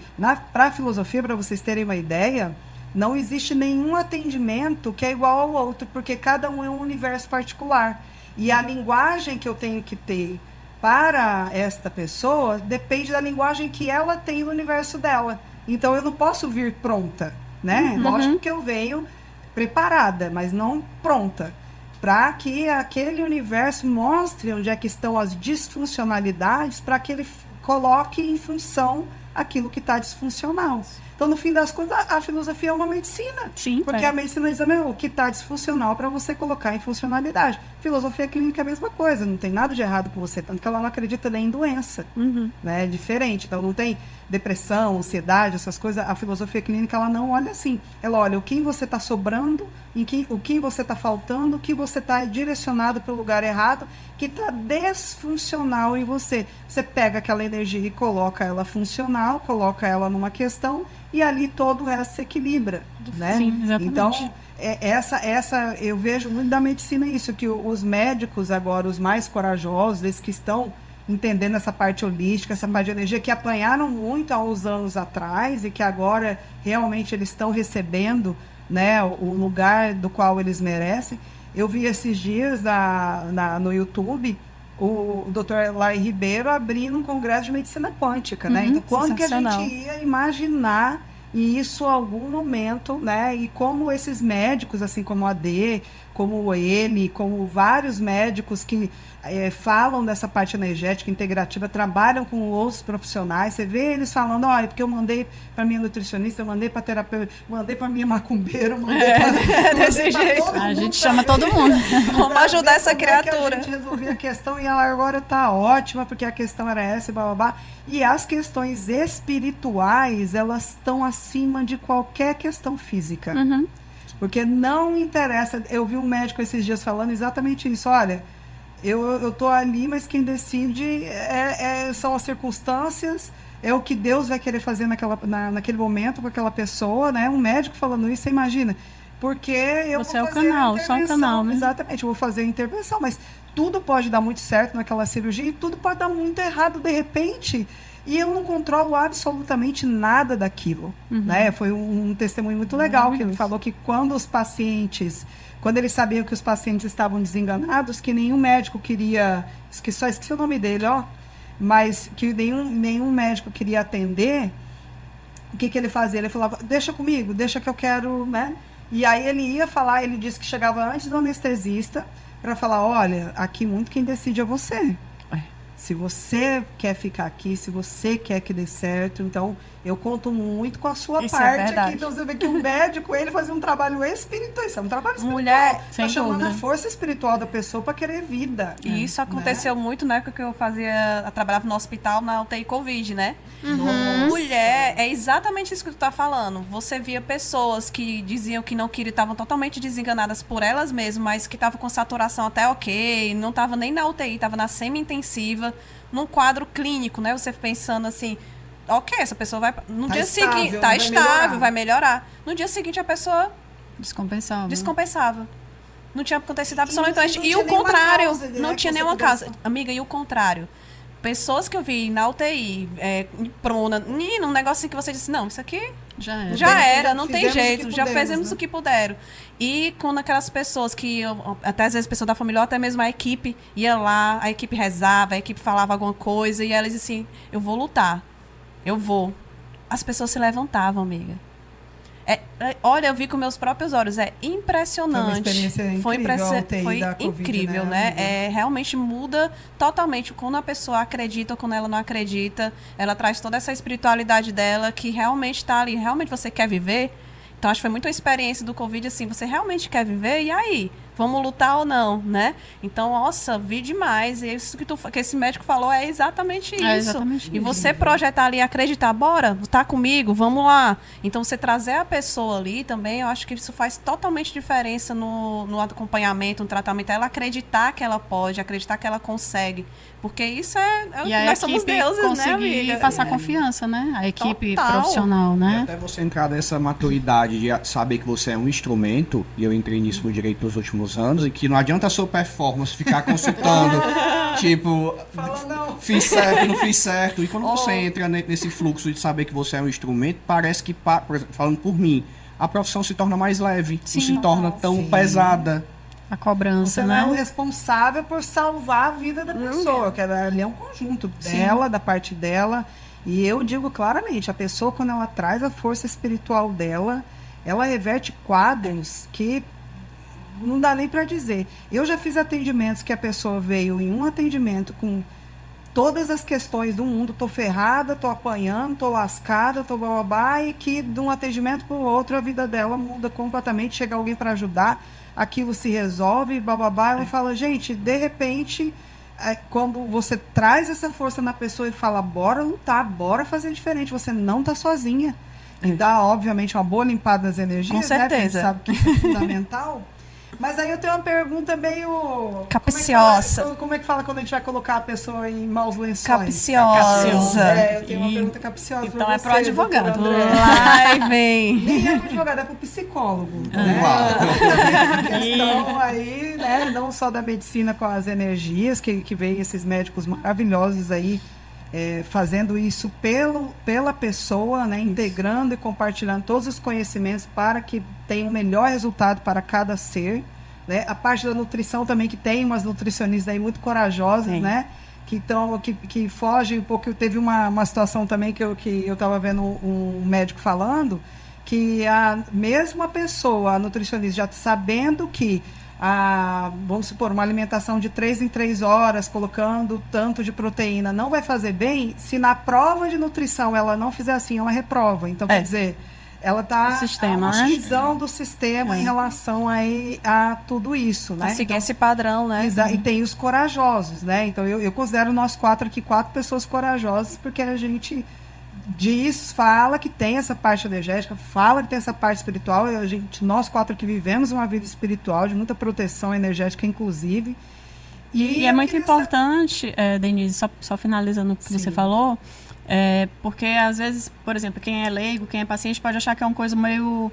para a filosofia, para vocês terem uma ideia, Não existe nenhum atendimento que é igual ao outro, porque cada um é um universo particular. E a linguagem que eu tenho que ter para esta pessoa depende da linguagem que ela tem no universo dela. Então, eu não posso vir pronta, né? Lógico que eu venho preparada, mas não pronta. Para que aquele universo mostre onde é que estão as disfuncionalidades, para que ele coloque em função aquilo que está disfuncional. Então, no fim das contas, a filosofia é uma medicina. Sim, porque a medicina diz o que está disfuncional para você colocar em funcionalidade. Filosofia clínica é a mesma coisa, não tem nada de errado com você, tanto que ela não acredita nem em doença. Né? É diferente, então não tem depressão, ansiedade, essas coisas. A filosofia clínica, ela não olha assim. Ela olha o que você está sobrando, o que você está faltando, o que você está direcionado para o lugar errado, que está desfuncional em você. Você pega aquela energia e coloca ela funcional, coloca ela numa questão, e ali todo o resto se equilibra, né? Sim, exatamente. Então, essa eu vejo muito da medicina isso, que os médicos agora, os mais corajosos, esses que estão entendendo essa parte holística, essa parte de energia, que apanharam muito há uns anos atrás e que agora realmente eles estão recebendo, né, o lugar do qual eles merecem. Eu vi esses dias no YouTube o Dr. Lai Ribeiro abrindo um congresso de medicina quântica, né? Então, quando que a gente ia imaginar isso em algum momento, né? E como esses médicos, assim como a D, como ele, como vários médicos que falam dessa parte energética integrativa, trabalham com outros profissionais, você vê eles falando, olha, porque eu mandei para minha nutricionista, eu mandei para terapeuta, mandei para minha macumbeira, desse jeito. A gente chama todo mundo. Vamos ajudar essa criatura. A gente resolveu a questão e ela agora está ótima, porque a questão era essa e blá, blá, blá. E as questões espirituais, elas estão acima de qualquer questão física. Porque não interessa. Eu vi um médico esses dias falando exatamente isso. Olha, eu tô ali, mas quem decide são as circunstâncias, é o que Deus vai querer fazer naquele momento com aquela pessoa, né? Um médico falando isso, você imagina. Porque eu Você vou é o fazer canal, a só o intervenção. canal, né? Exatamente, eu vou fazer a intervenção, mas tudo pode dar muito certo naquela cirurgia e tudo pode dar muito errado de repente. E eu não controlo absolutamente nada daquilo. Né? Foi um testemunho muito legal, que ele falou que quando eles sabiam que os pacientes estavam desenganados, que nenhum médico queria, esqueci o nome dele, mas que nenhum médico queria atender, o que ele fazia? Ele falava, deixa comigo, deixa que eu quero, né? E aí ele ia falar, ele disse que chegava antes do anestesista para falar, olha, aqui muito quem decide é você. Se você quer ficar aqui, se você quer que dê certo, então eu conto muito com a sua Isso é parte verdade. aqui. Então você vê que um médico, ele fazia um trabalho espiritual, isso é um trabalho espiritual. Mulher, tá sem chamando dúvida. a força espiritual da pessoa para querer vida. E isso aconteceu muito na época que eu trabalhava no hospital na UTI Covid, né? Mulher, é exatamente isso que tu tá falando. Você via pessoas que diziam que não queriam, estavam totalmente desenganadas por elas mesmas, mas que estavam com saturação até ok, não estavam nem na UTI, estavam na semi-intensiva, num quadro clínico, né? Você pensando assim, ok, essa pessoa vai... No Tá dia estável, seguinte, tá vai estável, melhorar. vai melhorar. No dia seguinte, a pessoa Descompensava. descompensava. Não tinha acontecido absolutamente. não E tinha o nenhuma contrário, causa, né, não que tinha você nenhuma pudesse- causa. Amiga, e o contrário. Pessoas que eu vi na UTI, prona, num negocinho que você disse, não, isso aqui Já era. já era, não tem Fizemos o jeito, que já pudemos, fizemos né? o que puderam. E quando aquelas pessoas que, até às vezes pessoas da família, ou até mesmo a equipe, ia lá, a equipe rezava, a equipe falava alguma coisa, e elas assim, eu vou lutar, eu vou. As pessoas se levantavam, amiga. Olha, eu vi com meus próprios olhos, é impressionante. Foi uma experiência incrível, a UTI foi da Covid, incrível, né, né? amiga? Realmente muda totalmente quando a pessoa acredita ou quando ela não acredita. Ela traz toda essa espiritualidade dela que realmente está ali. Realmente você quer viver? Então, acho que foi muito a experiência do Covid, assim, você realmente quer viver? E aí? Vamos lutar ou não, né? Então, nossa, vi demais. E isso que esse médico falou é exatamente isso. É exatamente E isso. você projetar ali, acreditar, bora, tá comigo, vamos lá. Então, você trazer a pessoa ali também, eu acho que isso faz totalmente diferença no acompanhamento, no tratamento. Ela acreditar que ela pode, acreditar que ela consegue. Porque isso E a nós somos equipe deuses, né, conseguir amiga? passar confiança, né? A equipe Total. profissional, E né? até você entrar nessa maturidade de saber que você é um instrumento, e eu entrei nisso no direito nos últimos anos, e que não adianta a sua performance ficar consultando, tipo, Fala não. fiz certo, não fiz certo. E quando você entra nesse fluxo de saber que você é um instrumento, parece que, por exemplo, falando por mim, a profissão se torna mais leve, Sim. não se torna tão Sim. pesada. A cobrança, Você não é o né? responsável por salvar a vida da pessoa, que ali é um conjunto dela, da parte dela. E eu digo claramente, a pessoa, quando ela traz a força espiritual dela, ela reverte quadros que não dá nem para dizer. Eu já fiz atendimentos que a pessoa veio em um atendimento com todas as questões do mundo, tô ferrada, tô apanhando, tô lascada, tô bababá, e que de um atendimento para o outro a vida dela muda completamente, chega alguém para ajudar, aquilo se resolve, bababá, ela fala, gente, de repente, quando você traz essa força na pessoa e fala, bora lutar, bora fazer diferente, você não tá sozinha. E dá, obviamente, uma boa limpada nas energias, Com né? Porque a gente certeza. sabe que isso é fundamental. Mas aí eu tenho uma pergunta meio... Capciosa. Como é que fala quando a gente vai colocar a pessoa em maus lençóis? Capciosa. Eu tenho uma pergunta capciosa Então pra é você, pro advogado. doutor André. Lá e vem. Nem é pro advogado, é pro psicólogo. Né? A questão aí, né, não só da medicina com as energias, que vem esses médicos maravilhosos aí, fazendo isso pela pessoa, né, integrando e compartilhando todos os conhecimentos para que tenha o melhor resultado para cada ser. Né? A parte da nutrição também, que tem umas nutricionistas aí muito corajosas, né? Que fogem um pouco. Teve uma situação também que eu estava vendo um médico falando que a mesma pessoa, a nutricionista, já sabendo que vamos supor, uma alimentação de 3 em 3 horas, colocando tanto de proteína, não vai fazer bem, se na prova de nutrição ela não fizer assim, ela reprova. Então, quer dizer, ela está utilizando o sistema em relação a tudo isso, né? Seguir esse padrão, né? E tem os corajosos, né? Então, eu considero nós 4 aqui 4 pessoas corajosas, porque a gente fala que tem essa parte energética, fala que tem essa parte espiritual, e nós 4 que vivemos uma vida espiritual, de muita proteção energética, inclusive. E é muito importante, Denise, só finalizando o que você falou, porque às vezes, por exemplo, quem é leigo, quem é paciente, pode achar que é uma coisa meio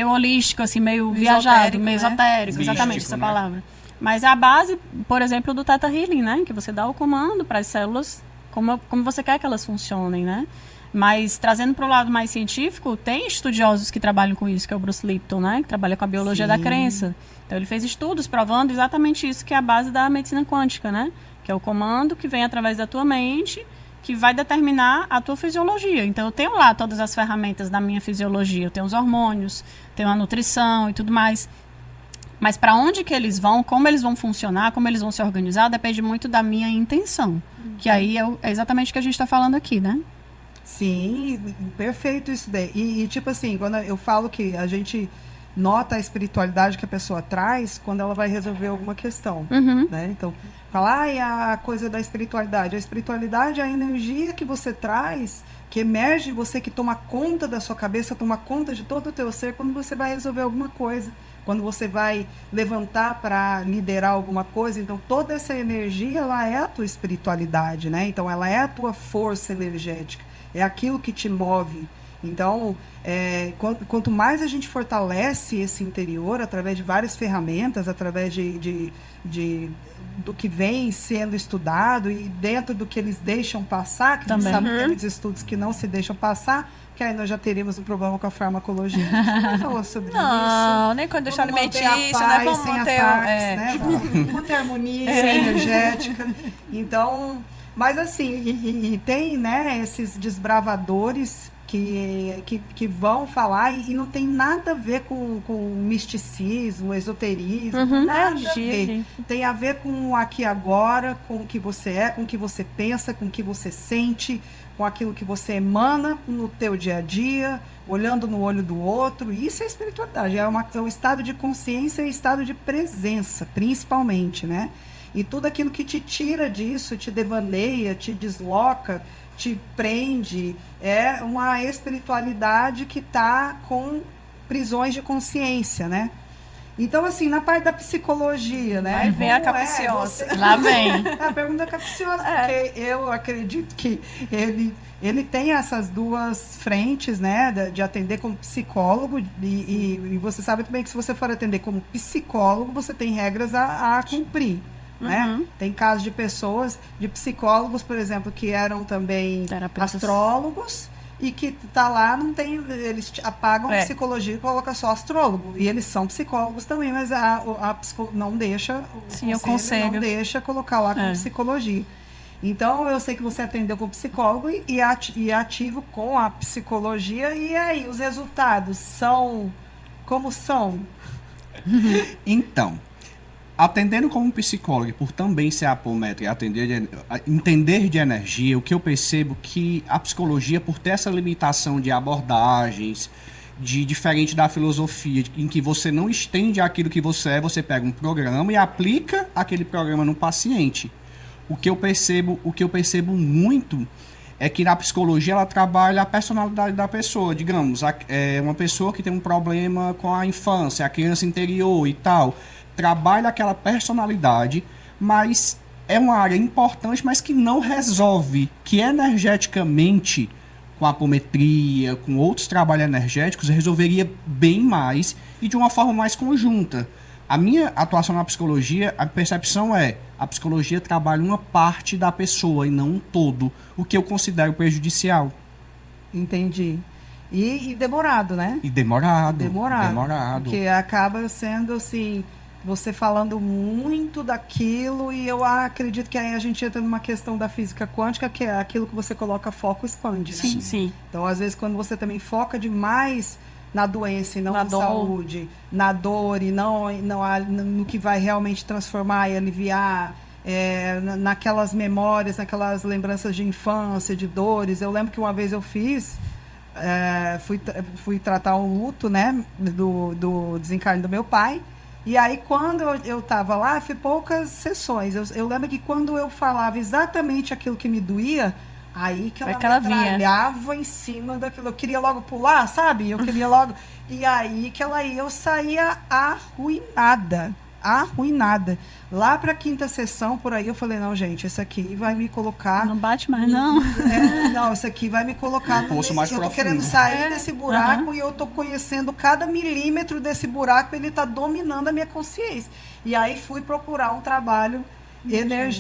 holístico, assim, meio viajado, meio esotérico, exatamente essa palavra. Mas é a base, por exemplo, do Theta Healing, né? Que você dá o comando para as células como você quer que elas funcionem, né? Mas trazendo para o lado mais científico, tem estudiosos que trabalham com isso, que é o Bruce Lipton, né? Que trabalha com a biologia da crença. Então ele fez estudos provando exatamente isso, que é a base da medicina quântica, né? Que é o comando que vem através da tua mente, que vai determinar a tua fisiologia. Então eu tenho lá todas as ferramentas da minha fisiologia, eu tenho os hormônios, tenho a nutrição e tudo mais. Mas para onde que eles vão, como eles vão funcionar, como eles vão se organizar, depende muito da minha intenção. Que aí é exatamente o que a gente está falando aqui, né? Sim, perfeito isso daí. E tipo assim, quando eu falo que a gente nota a espiritualidade que a pessoa traz quando ela vai resolver alguma questão. Né? Então, falar a coisa da espiritualidade. A espiritualidade é a energia que você traz, que emerge de você, que toma conta da sua cabeça, toma conta de todo o teu ser quando você vai resolver alguma coisa. Quando você vai levantar para liderar alguma coisa, então toda essa energia, ela é a tua espiritualidade, né? Então ela é a tua força energética, é aquilo que te move. Então, quanto mais a gente fortalece esse interior, através de várias ferramentas, através do que vem sendo estudado e dentro do que eles deixam passar, que a gente sabe que tem muitos estudos que não se deixam passar, que aí nós já teríamos um problema com a farmacologia. A gente não falou sobre isso. Não, nem quando deixar alimentício, né? Vamos manter né? Vamos manter a harmonia energética. Então, mas assim, e tem, né, esses desbravadores que vão falar e não tem nada a ver com misticismo, esoterismo, nada a ver. Tem a ver com o aqui e agora, com o que você é, com o que você pensa, com o que você sente, com aquilo que você emana no teu dia a dia, olhando no olho do outro. Isso é espiritualidade, é um estado de consciência e estado de presença, principalmente, né? E tudo aquilo que te tira disso, te devaneia, te desloca, te prende, é uma espiritualidade que está com prisões de consciência, né? Então, assim, na parte da psicologia, né? Aí vem a capciosa. Lá vem. A pergunta é capciosa, porque eu acredito que ele tem essas duas frentes, né? De atender como psicólogo, e você sabe também que se você for atender como psicólogo, você tem regras a cumprir. Né? Tem casos de pessoas, de psicólogos, por exemplo, que eram também astrólogos e que tá lá, não tem, eles apagam a psicologia e colocam só astrólogo. E eles são psicólogos também, mas não deixa, o conselho não deixa colocar lá com psicologia. Então, eu sei que você atendeu com psicólogo e ativo com a psicologia. E aí, os resultados são como são? Então, atendendo como psicólogo, por também ser apometra e entender de energia, o que eu percebo que a psicologia, por ter essa limitação de abordagens, diferente da filosofia, em que você não estende aquilo que você é, você pega um programa e aplica aquele programa no paciente. O que eu percebo muito é que na psicologia ela trabalha a personalidade da pessoa. Digamos, uma pessoa que tem um problema com a infância, a criança interior e tal, trabalha aquela personalidade, mas é uma área importante, mas que não resolve, que energeticamente, com a apometria, com outros trabalhos energéticos, resolveria bem mais e de uma forma mais conjunta. A minha atuação na psicologia, a percepção a psicologia trabalha uma parte da pessoa e não um todo, o que eu considero prejudicial. Entendi. E demorado, né? E demorado. Demorado. Porque acaba sendo assim, você falando muito daquilo, e eu acredito que aí a gente entra numa questão da física quântica, que é aquilo que você coloca foco expande, né? Sim. Então, às vezes, quando você também foca demais na doença e não na saúde, na dor e não no que vai realmente transformar e aliviar, naquelas memórias, naquelas lembranças de infância, de dores. Eu lembro que uma vez eu fui tratar um luto, né, do desencarne do meu pai. E aí, quando eu estava lá, foi poucas sessões. Eu lembro que quando eu falava exatamente aquilo que me doía, aí que ela trabalhava em cima daquilo. Eu queria logo pular, sabe? Eu queria logo... E aí que eu saía arruinada. Lá para a 5ª sessão, por aí, eu falei, não, gente, esse aqui vai me colocar... Não bate mais, não. Não, esse aqui vai me colocar... Poço mais eu tô profundo. querendo sair desse buraco e eu tô conhecendo cada milímetro desse buraco, ele tá dominando a minha consciência. E aí fui procurar um trabalho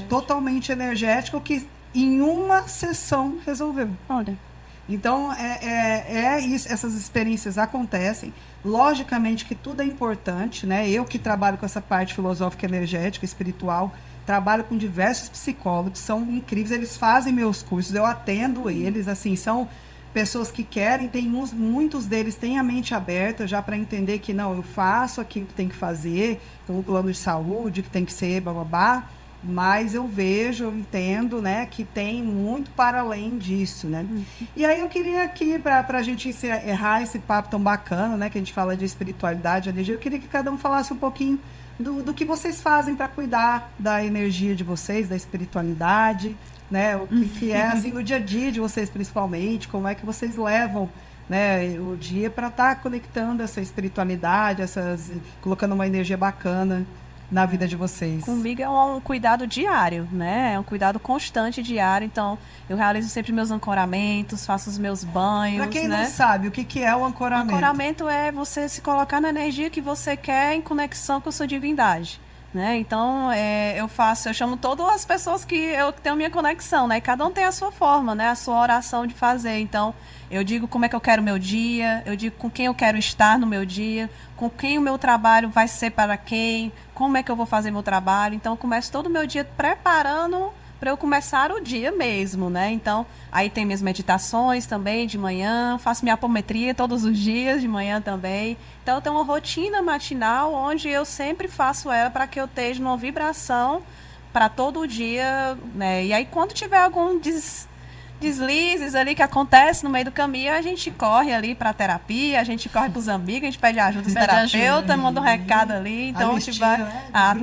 totalmente energético que em uma sessão resolveu. Olha. Então, isso, essas experiências acontecem. Logicamente que tudo é importante, né? Eu que trabalho com essa parte filosófica, energética, espiritual, trabalho com diversos psicólogos, são incríveis, eles fazem meus cursos, eu atendo eles, assim, são pessoas que querem, muitos deles têm a mente aberta já para entender que, não, eu faço aquilo que tem que fazer, então, o plano de saúde, que tem que ser, bababá, mas eu entendo, né, que tem muito para além disso, né? E aí eu queria aqui, para a gente encerrar esse papo tão bacana, né, que a gente fala de espiritualidade, energia, eu queria que cada um falasse um pouquinho do que vocês fazem para cuidar da energia de vocês, da espiritualidade, né, o que é, assim, no dia a dia de vocês principalmente, como é que vocês levam, né, o dia para estar conectando essa espiritualidade, colocando uma energia bacana na vida de vocês. Comigo é um cuidado diário, né? É um cuidado constante diário. Então, eu realizo sempre meus ancoramentos, faço os meus banhos. Para quem né? não sabe, o que é o ancoramento? Ancoramento é você se colocar na energia que você quer em conexão com a sua divindade. Né? Então, eu chamo todas as pessoas que eu tenho minha conexão, né? E cada um tem a sua forma, né? A sua oração de fazer. Então, eu digo como é que eu quero o meu dia, eu digo com quem eu quero estar no meu dia, com quem o meu trabalho vai ser para quem, como é que eu vou fazer meu trabalho. Então, eu começo todo o meu dia preparando para eu começar o dia mesmo, né? Então, aí tem minhas meditações também de manhã, faço minha apometria todos os dias de manhã também. Então, eu tenho uma rotina matinal onde eu sempre faço ela para que eu esteja numa vibração para todo o dia, né? E aí, quando tiver algum deslizes ali que acontece no meio do caminho, a gente corre ali para terapia, a gente corre para os amigos, a gente pede ajuda dos terapeutas, manda um recado ali. Então, a gente vai...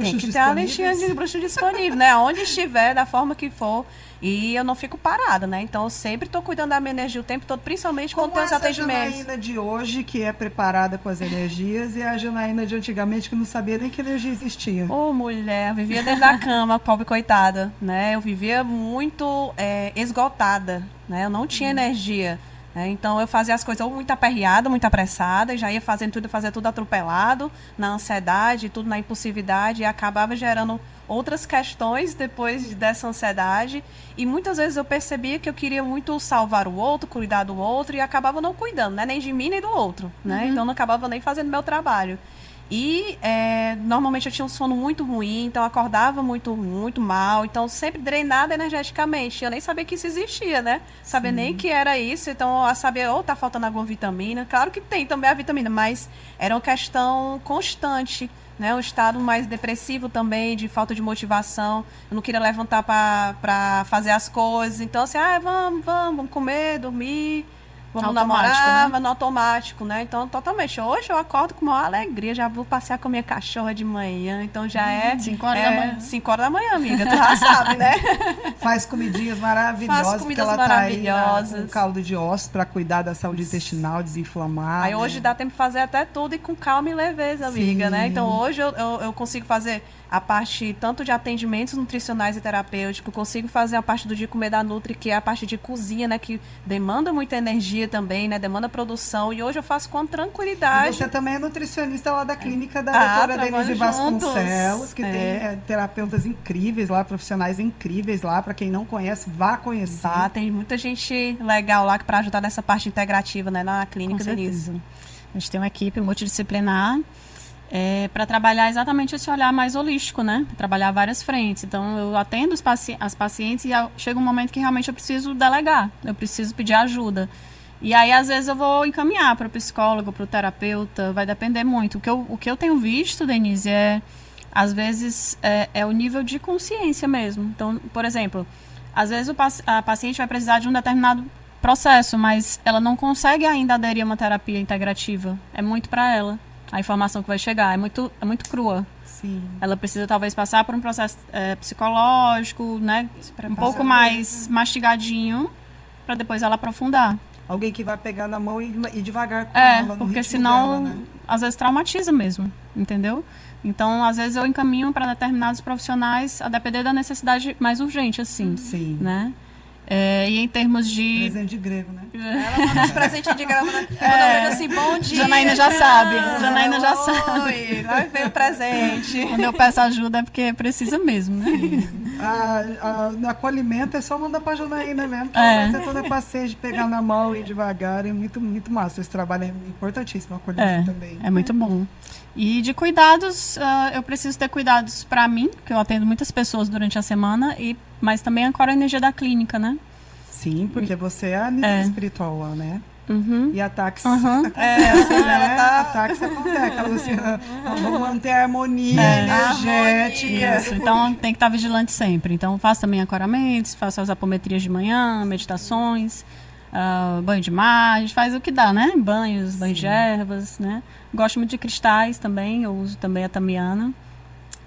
tem que ter a listinha de bruxo disponível, né? Onde estiver, da forma que for. E eu não fico parada, né? Então, eu sempre estou cuidando da minha energia o tempo todo, principalmente quando tem os atendimentos. A Janaína de hoje, que é preparada com as energias, e a Janaína de antigamente, que não sabia nem que energia existia. Ô, mulher, eu vivia dentro da cama, pobre coitada, né? Eu vivia muito esgotada, né? Eu não tinha energia. Então, eu fazia as coisas ou muito aperreada, muito apressada, já ia fazendo tudo, fazia tudo atropelado, na ansiedade, tudo na impulsividade, e acabava gerando outras questões depois dessa ansiedade. E muitas vezes eu percebia que eu queria muito salvar o outro, cuidar do outro, e acabava não cuidando, né? Nem de mim, nem do outro, né? Então, eu não acabava nem fazendo meu trabalho. E normalmente eu tinha um sono muito ruim, então eu acordava muito mal, então sempre drenada energeticamente. Eu nem sabia que isso existia, né? Sabia nem que era isso, então eu sabia, tá faltando alguma vitamina. Claro que tem também a vitamina, mas era uma questão constante, né? Um estado mais depressivo também, de falta de motivação. Eu não queria levantar para fazer as coisas. Então, assim, vamos comer, dormir. Vamos namorar, mas no automático, né? Então, totalmente. Hoje eu acordo com maior alegria, já vou passear com a minha cachorra de manhã, então já 5 horas da manhã. 5 horas da manhã, amiga, tu já sabe, né? Faz comidinhas maravilhosas. Faz comidas porque ela maravilhosas. Tá aí, com caldo de ossos para cuidar da saúde intestinal, desinflamar. Aí hoje dá tempo de fazer até tudo e com calma e leveza, amiga, Sim. né? Então hoje eu consigo fazer a parte tanto de atendimentos nutricionais e terapêuticos, consigo fazer a parte do Dia Comer da Nutri, que é a parte de cozinha, né? Que demanda muita energia também, né? Demanda produção. E hoje eu faço com tranquilidade. E você também é nutricionista lá da clínica da doutora Denise Vasconcelos, que tem terapeutas incríveis lá, profissionais incríveis lá. Para quem não conhece, vá conhecer. Tem muita gente legal lá para ajudar nessa parte integrativa, né? Na clínica Denise. A gente tem uma equipe multidisciplinar para trabalhar exatamente esse olhar mais holístico, né? Pra trabalhar várias frentes. Então, eu atendo as pacientes e chega um momento que realmente eu preciso delegar, eu preciso pedir ajuda. E aí, às vezes, eu vou encaminhar para o psicólogo, para o terapeuta, vai depender muito. O que eu tenho visto, Denise, às vezes, é o nível de consciência mesmo. Então, por exemplo, às vezes a paciente vai precisar de um determinado processo, mas ela não consegue ainda aderir a uma terapia integrativa. É muito para ela. A informação que vai chegar é muito crua. Sim. Ela precisa talvez passar por um processo psicológico, né, um pouco mais mastigadinho, para depois ela aprofundar. Alguém que vai pegar na mão e devagar com ela. No Porque ritmo senão, dela, né? às vezes traumatiza mesmo, entendeu? Então, às vezes eu encaminho para determinados profissionais, a depender da necessidade mais urgente, assim, Sim. né? E em termos de... Presente de grego, né? Ela manda uns presentes de grama, né? Quando eu vejo assim, bom dia. Janaína já sabe. Janaína já sabe. Oi, lá vem o presente. Quando eu peço ajuda é porque precisa mesmo, né? No acolhimento é só mandar pra Janaína mesmo, que ela vai ter toda a paciência de pegar na mão e ir devagar. É muito, muito massa. Esse trabalho é importantíssimo, o acolhimento também. É muito bom. E de cuidados, eu preciso ter cuidados para mim, que eu atendo muitas pessoas durante a semana, mas também ancora a energia da clínica, né? Sim, porque você é a nível espiritual lá, né? Uhum. E a táxi Uhum. acontece, né? A táxi acontece. Ela assim, vamos manter a harmonia energética. Isso, então tem que estar vigilante sempre. Então faço também ancoramentos, faço as apometrias de manhã, meditações, banho de mar, a gente faz o que dá, né? Banho de ervas, né? Gosto muito de cristais também, eu uso também a tamiana.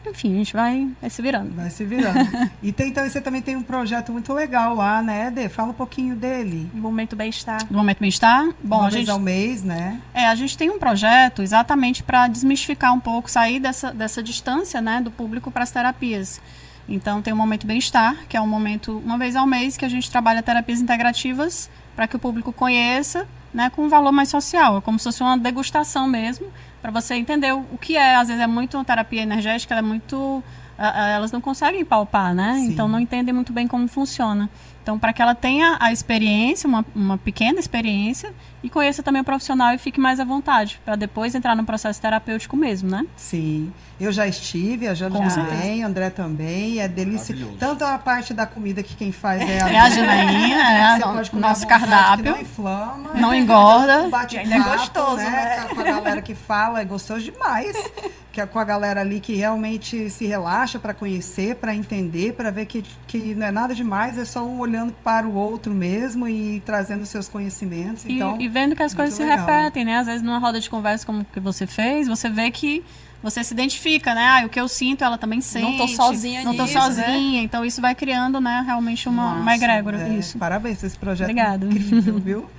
Enfim, a gente vai se virando. Vai se virando. E então você também tem um projeto muito legal lá, né, Dê? Fala um pouquinho dele. Momento bem-estar. Do Momento Bem-Estar? Bom, Uma vez ao mês, né? A gente tem um projeto exatamente para desmistificar um pouco, sair dessa distância, né, do público para as terapias. Então, tem o Momento Bem-Estar, que é um momento, uma vez ao mês, que a gente trabalha terapias integrativas para que o público conheça, né, com um valor mais social. É como se fosse uma degustação mesmo, para você entender o que é. Às vezes é muito uma terapia energética, ela é muito... elas não conseguem palpar, né? Sim. Então, não entendem muito bem como funciona. Então, para que ela tenha a experiência, uma pequena experiência, e conheça também o profissional e fique mais à vontade, para depois entrar no processo terapêutico mesmo, né? Sim. Eu já estive, a Jana também, o André também. É delícia. Tanto a parte da comida que quem faz é a Janaína, Você pode comer nosso à vontade, cardápio. que não inflama. Não engorda. Bate Ainda é gostoso, né? Com a galera que fala, é gostoso demais. Que é com a galera ali que realmente se relaxa para conhecer, para entender, para ver que não é nada demais, é só um olhando para o outro mesmo e trazendo seus conhecimentos. Então, e vendo que as coisas se repetem, né? Às vezes numa roda de conversa como que você fez, você vê que você se identifica, né? O que eu sinto, ela também sente. Não tô sozinha Não tô nisso, sozinha. Né? Então isso vai criando, né, realmente uma egrégora. Isso. Parabéns por esse projeto. Obrigada. Incrível, viu?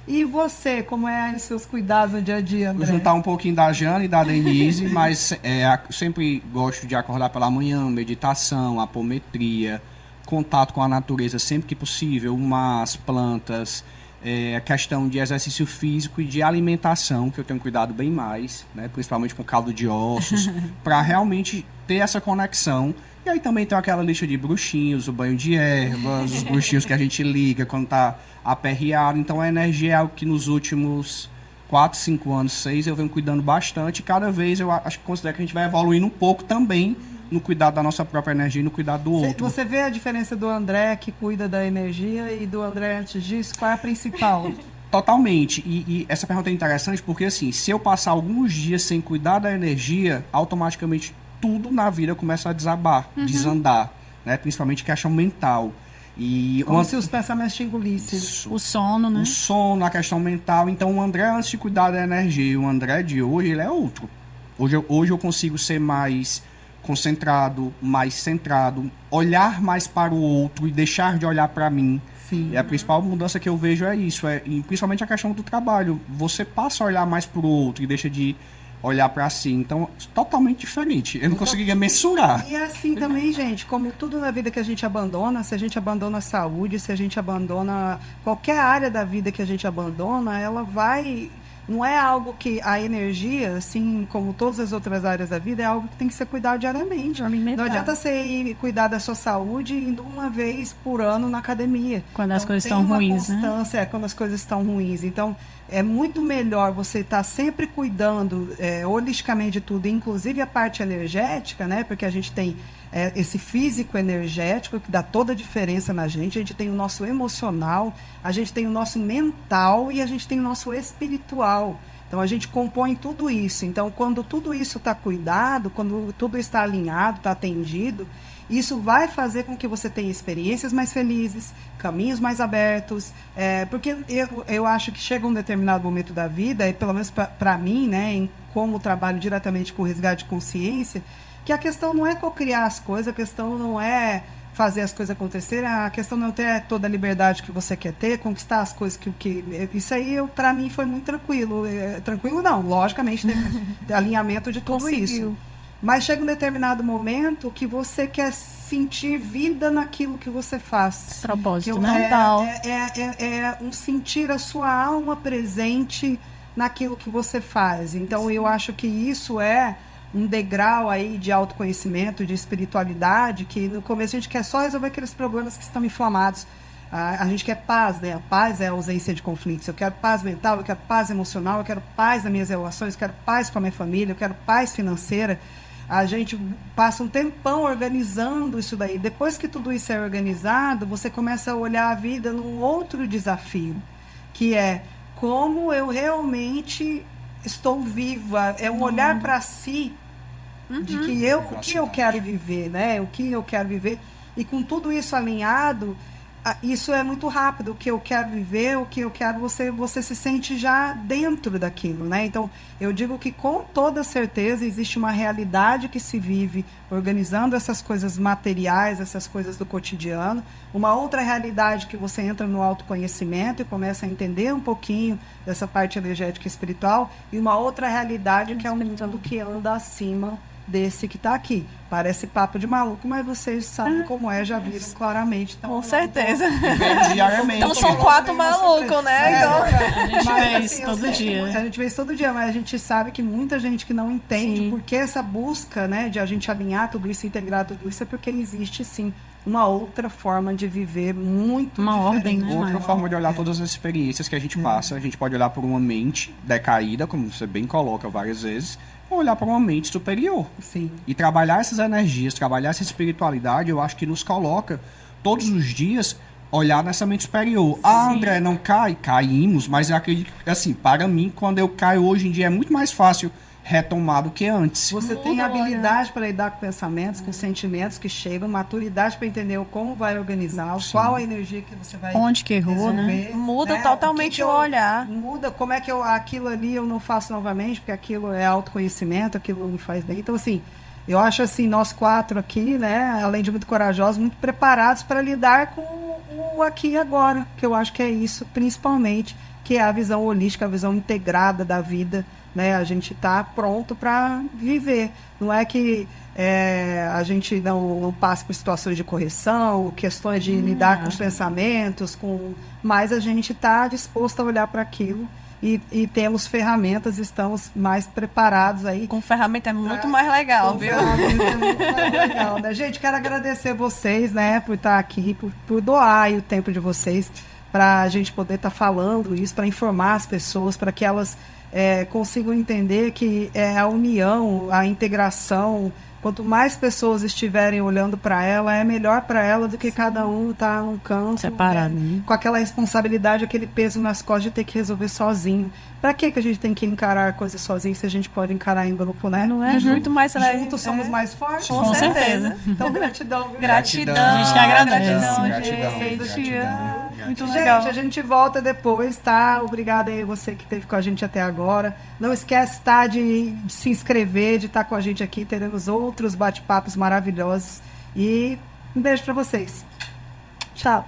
E você, como é os seus cuidados no dia a dia, André? Vou juntar um pouquinho da Jana e da Denise, mas sempre gosto de acordar pela manhã, meditação, apometria, contato com a natureza sempre que possível, as plantas, a questão de exercício físico e de alimentação, que eu tenho cuidado bem mais, né, principalmente com caldo de ossos, para realmente ter essa conexão. E aí também tem aquela lista de bruxinhos, o banho de ervas, os bruxinhos que a gente liga quando tá aperreado. Então a energia é algo que nos últimos 4, 5 anos, 6, eu venho cuidando bastante. E cada vez eu acho que considero que a gente vai evoluindo um pouco também no cuidado da nossa própria energia e no cuidado do outro. Você vê a diferença do André, que cuida da energia, e do André antes disso? Qual é a principal? Totalmente. E essa pergunta é interessante porque, assim, se eu passar alguns dias sem cuidar da energia, automaticamente tudo na vida começa a desabar, desandar, né? Principalmente questão mental. E Como se os pensamentos te engolissem. Isso. O sono, né? O sono, a questão mental. Então, o André, antes de cuidar da energia, e o André de hoje, ele é outro. Hoje eu consigo ser mais concentrado, mais centrado, olhar mais para o outro e deixar de olhar para mim. Sim. E a principal mudança que eu vejo é isso, e principalmente a questão do trabalho. Você passa a olhar mais para o outro e deixa de olhar para si. Então, totalmente diferente. Eu não conseguiria mensurar. E é assim também, gente, como tudo na vida que a gente abandona, se a gente abandona a saúde, se a gente abandona qualquer área da vida que a gente abandona, ela vai... Não é algo que a energia, assim como todas as outras áreas da vida, é algo que tem que ser cuidado diariamente. Não adianta você ir cuidar da sua saúde indo uma vez por ano na academia. Quando as coisas tem estão uma ruins, né? constância, quando as coisas estão ruins. Então, é muito melhor você estar sempre cuidando holisticamente de tudo, inclusive a parte energética, né? Porque a gente tem esse físico energético que dá toda a diferença na gente. A gente tem o nosso emocional, a gente tem o nosso mental e a gente tem o nosso espiritual. Então a gente compõe tudo isso. Então quando tudo isso está cuidado, quando tudo está alinhado, está atendido, isso vai fazer com que você tenha experiências mais felizes, caminhos mais abertos, porque eu acho que chega um determinado momento da vida, e pelo menos para mim, né, em como trabalho diretamente com o resgate de consciência, que a questão não é cocriar as coisas, a questão não é fazer as coisas acontecerem, a questão não é ter toda a liberdade que você quer ter, conquistar as coisas que isso aí, para mim, foi muito tranquilo. Tranquilo não, logicamente, tem alinhamento de tudo isso. Mas chega um determinado momento que você quer sentir vida naquilo que você faz. Propósito mental. É um sentir a sua alma presente naquilo que você faz. Então, eu acho que isso é um degrau aí de autoconhecimento, de espiritualidade, que no começo a gente quer só resolver aqueles problemas que estão inflamados. A gente quer paz, né? A paz é a ausência de conflitos. Eu quero paz mental, eu quero paz emocional, eu quero paz nas minhas relações, eu quero paz com a minha família, eu quero paz financeira. A gente passa um tempão organizando isso daí. Depois que tudo isso é organizado, você começa a olhar a vida num outro desafio, que é como eu realmente estou viva. É um olhar para si de que o que eu quero viver, né? O que eu quero viver. E com tudo isso alinhado, isso é muito rápido. O que eu quero viver, o que eu quero, você se sente já dentro daquilo, né? Então, eu digo que com toda certeza existe uma realidade que se vive organizando essas coisas materiais, essas coisas do cotidiano. Uma outra realidade que você entra no autoconhecimento e começa a entender um pouquinho dessa parte energética e espiritual. E uma outra realidade que é um mundo que anda acima desse que está aqui. Parece papo de maluco, mas vocês sabem como é, já viram claramente. Então, com certeza. Diariamente. Então são 4 malucos, né? Então... A gente vê assim, isso todo dia. A gente vê isso todo dia, mas a gente sabe que muita gente que não entende por que essa busca, né, de a gente alinhar tudo isso, integrar tudo isso, é porque existe, sim, uma outra forma de viver muito uma diferente. ordem, né? Outra forma de olhar todas as experiências que a gente passa. A gente pode olhar por uma mente decaída, como você bem coloca várias vezes, ou olhar para uma mente superior. Sim. E trabalhar essas energias, trabalhar essa espiritualidade, eu acho que nos coloca todos os dias olhar nessa mente superior. André, não cai? Caímos, mas eu acredito que, assim, para mim, quando eu caio hoje em dia é muito mais fácil retomar do que antes. Você tem habilidade para lidar com pensamentos, com sentimentos que chegam, maturidade para entender como vai organizar, qual a energia que você vai onde que errou, resolver, né? Muda né? totalmente o olhar. Muda como é que aquilo ali eu não faço novamente, porque aquilo é autoconhecimento, aquilo me faz bem. Então, assim, eu acho assim, nós 4 aqui, né, além de muito corajosos, muito preparados para lidar com o aqui e agora, que eu acho que é isso, principalmente, que é a visão holística, a visão integrada da vida, né? A gente está pronto para viver. Não é que a gente não passe por situações de correção, questões de lidar com os pensamentos, mas a gente está disposto a olhar para aquilo e temos ferramentas, estamos mais preparados aí. Com ferramenta é muito mais legal, viu? É muito mais legal, né? Gente, quero agradecer vocês, né, por estar aqui, por doar aí o tempo de vocês para a gente poder estar falando isso, para informar as pessoas, para que elas consigam entender que a união, a integração, quanto mais pessoas estiverem olhando para ela, é melhor para ela do que cada um estar num canto Separado, né? com aquela responsabilidade, aquele peso nas costas de ter que resolver sozinho. Para que a gente tem que encarar coisas sozinho se a gente pode encarar em grupo, né? Não é muito mais Juntos somos mais fortes. Com certeza. Então, gratidão. Viu? Gratidão. A gente que agradece. Gratidão. Muito Gente, legal. a gente volta depois, tá? Obrigada aí você que esteve com a gente até agora. Não esquece, tá, de se inscrever, de estar com a gente aqui. Teremos outros bate-papos maravilhosos. E um beijo para vocês. Tchau.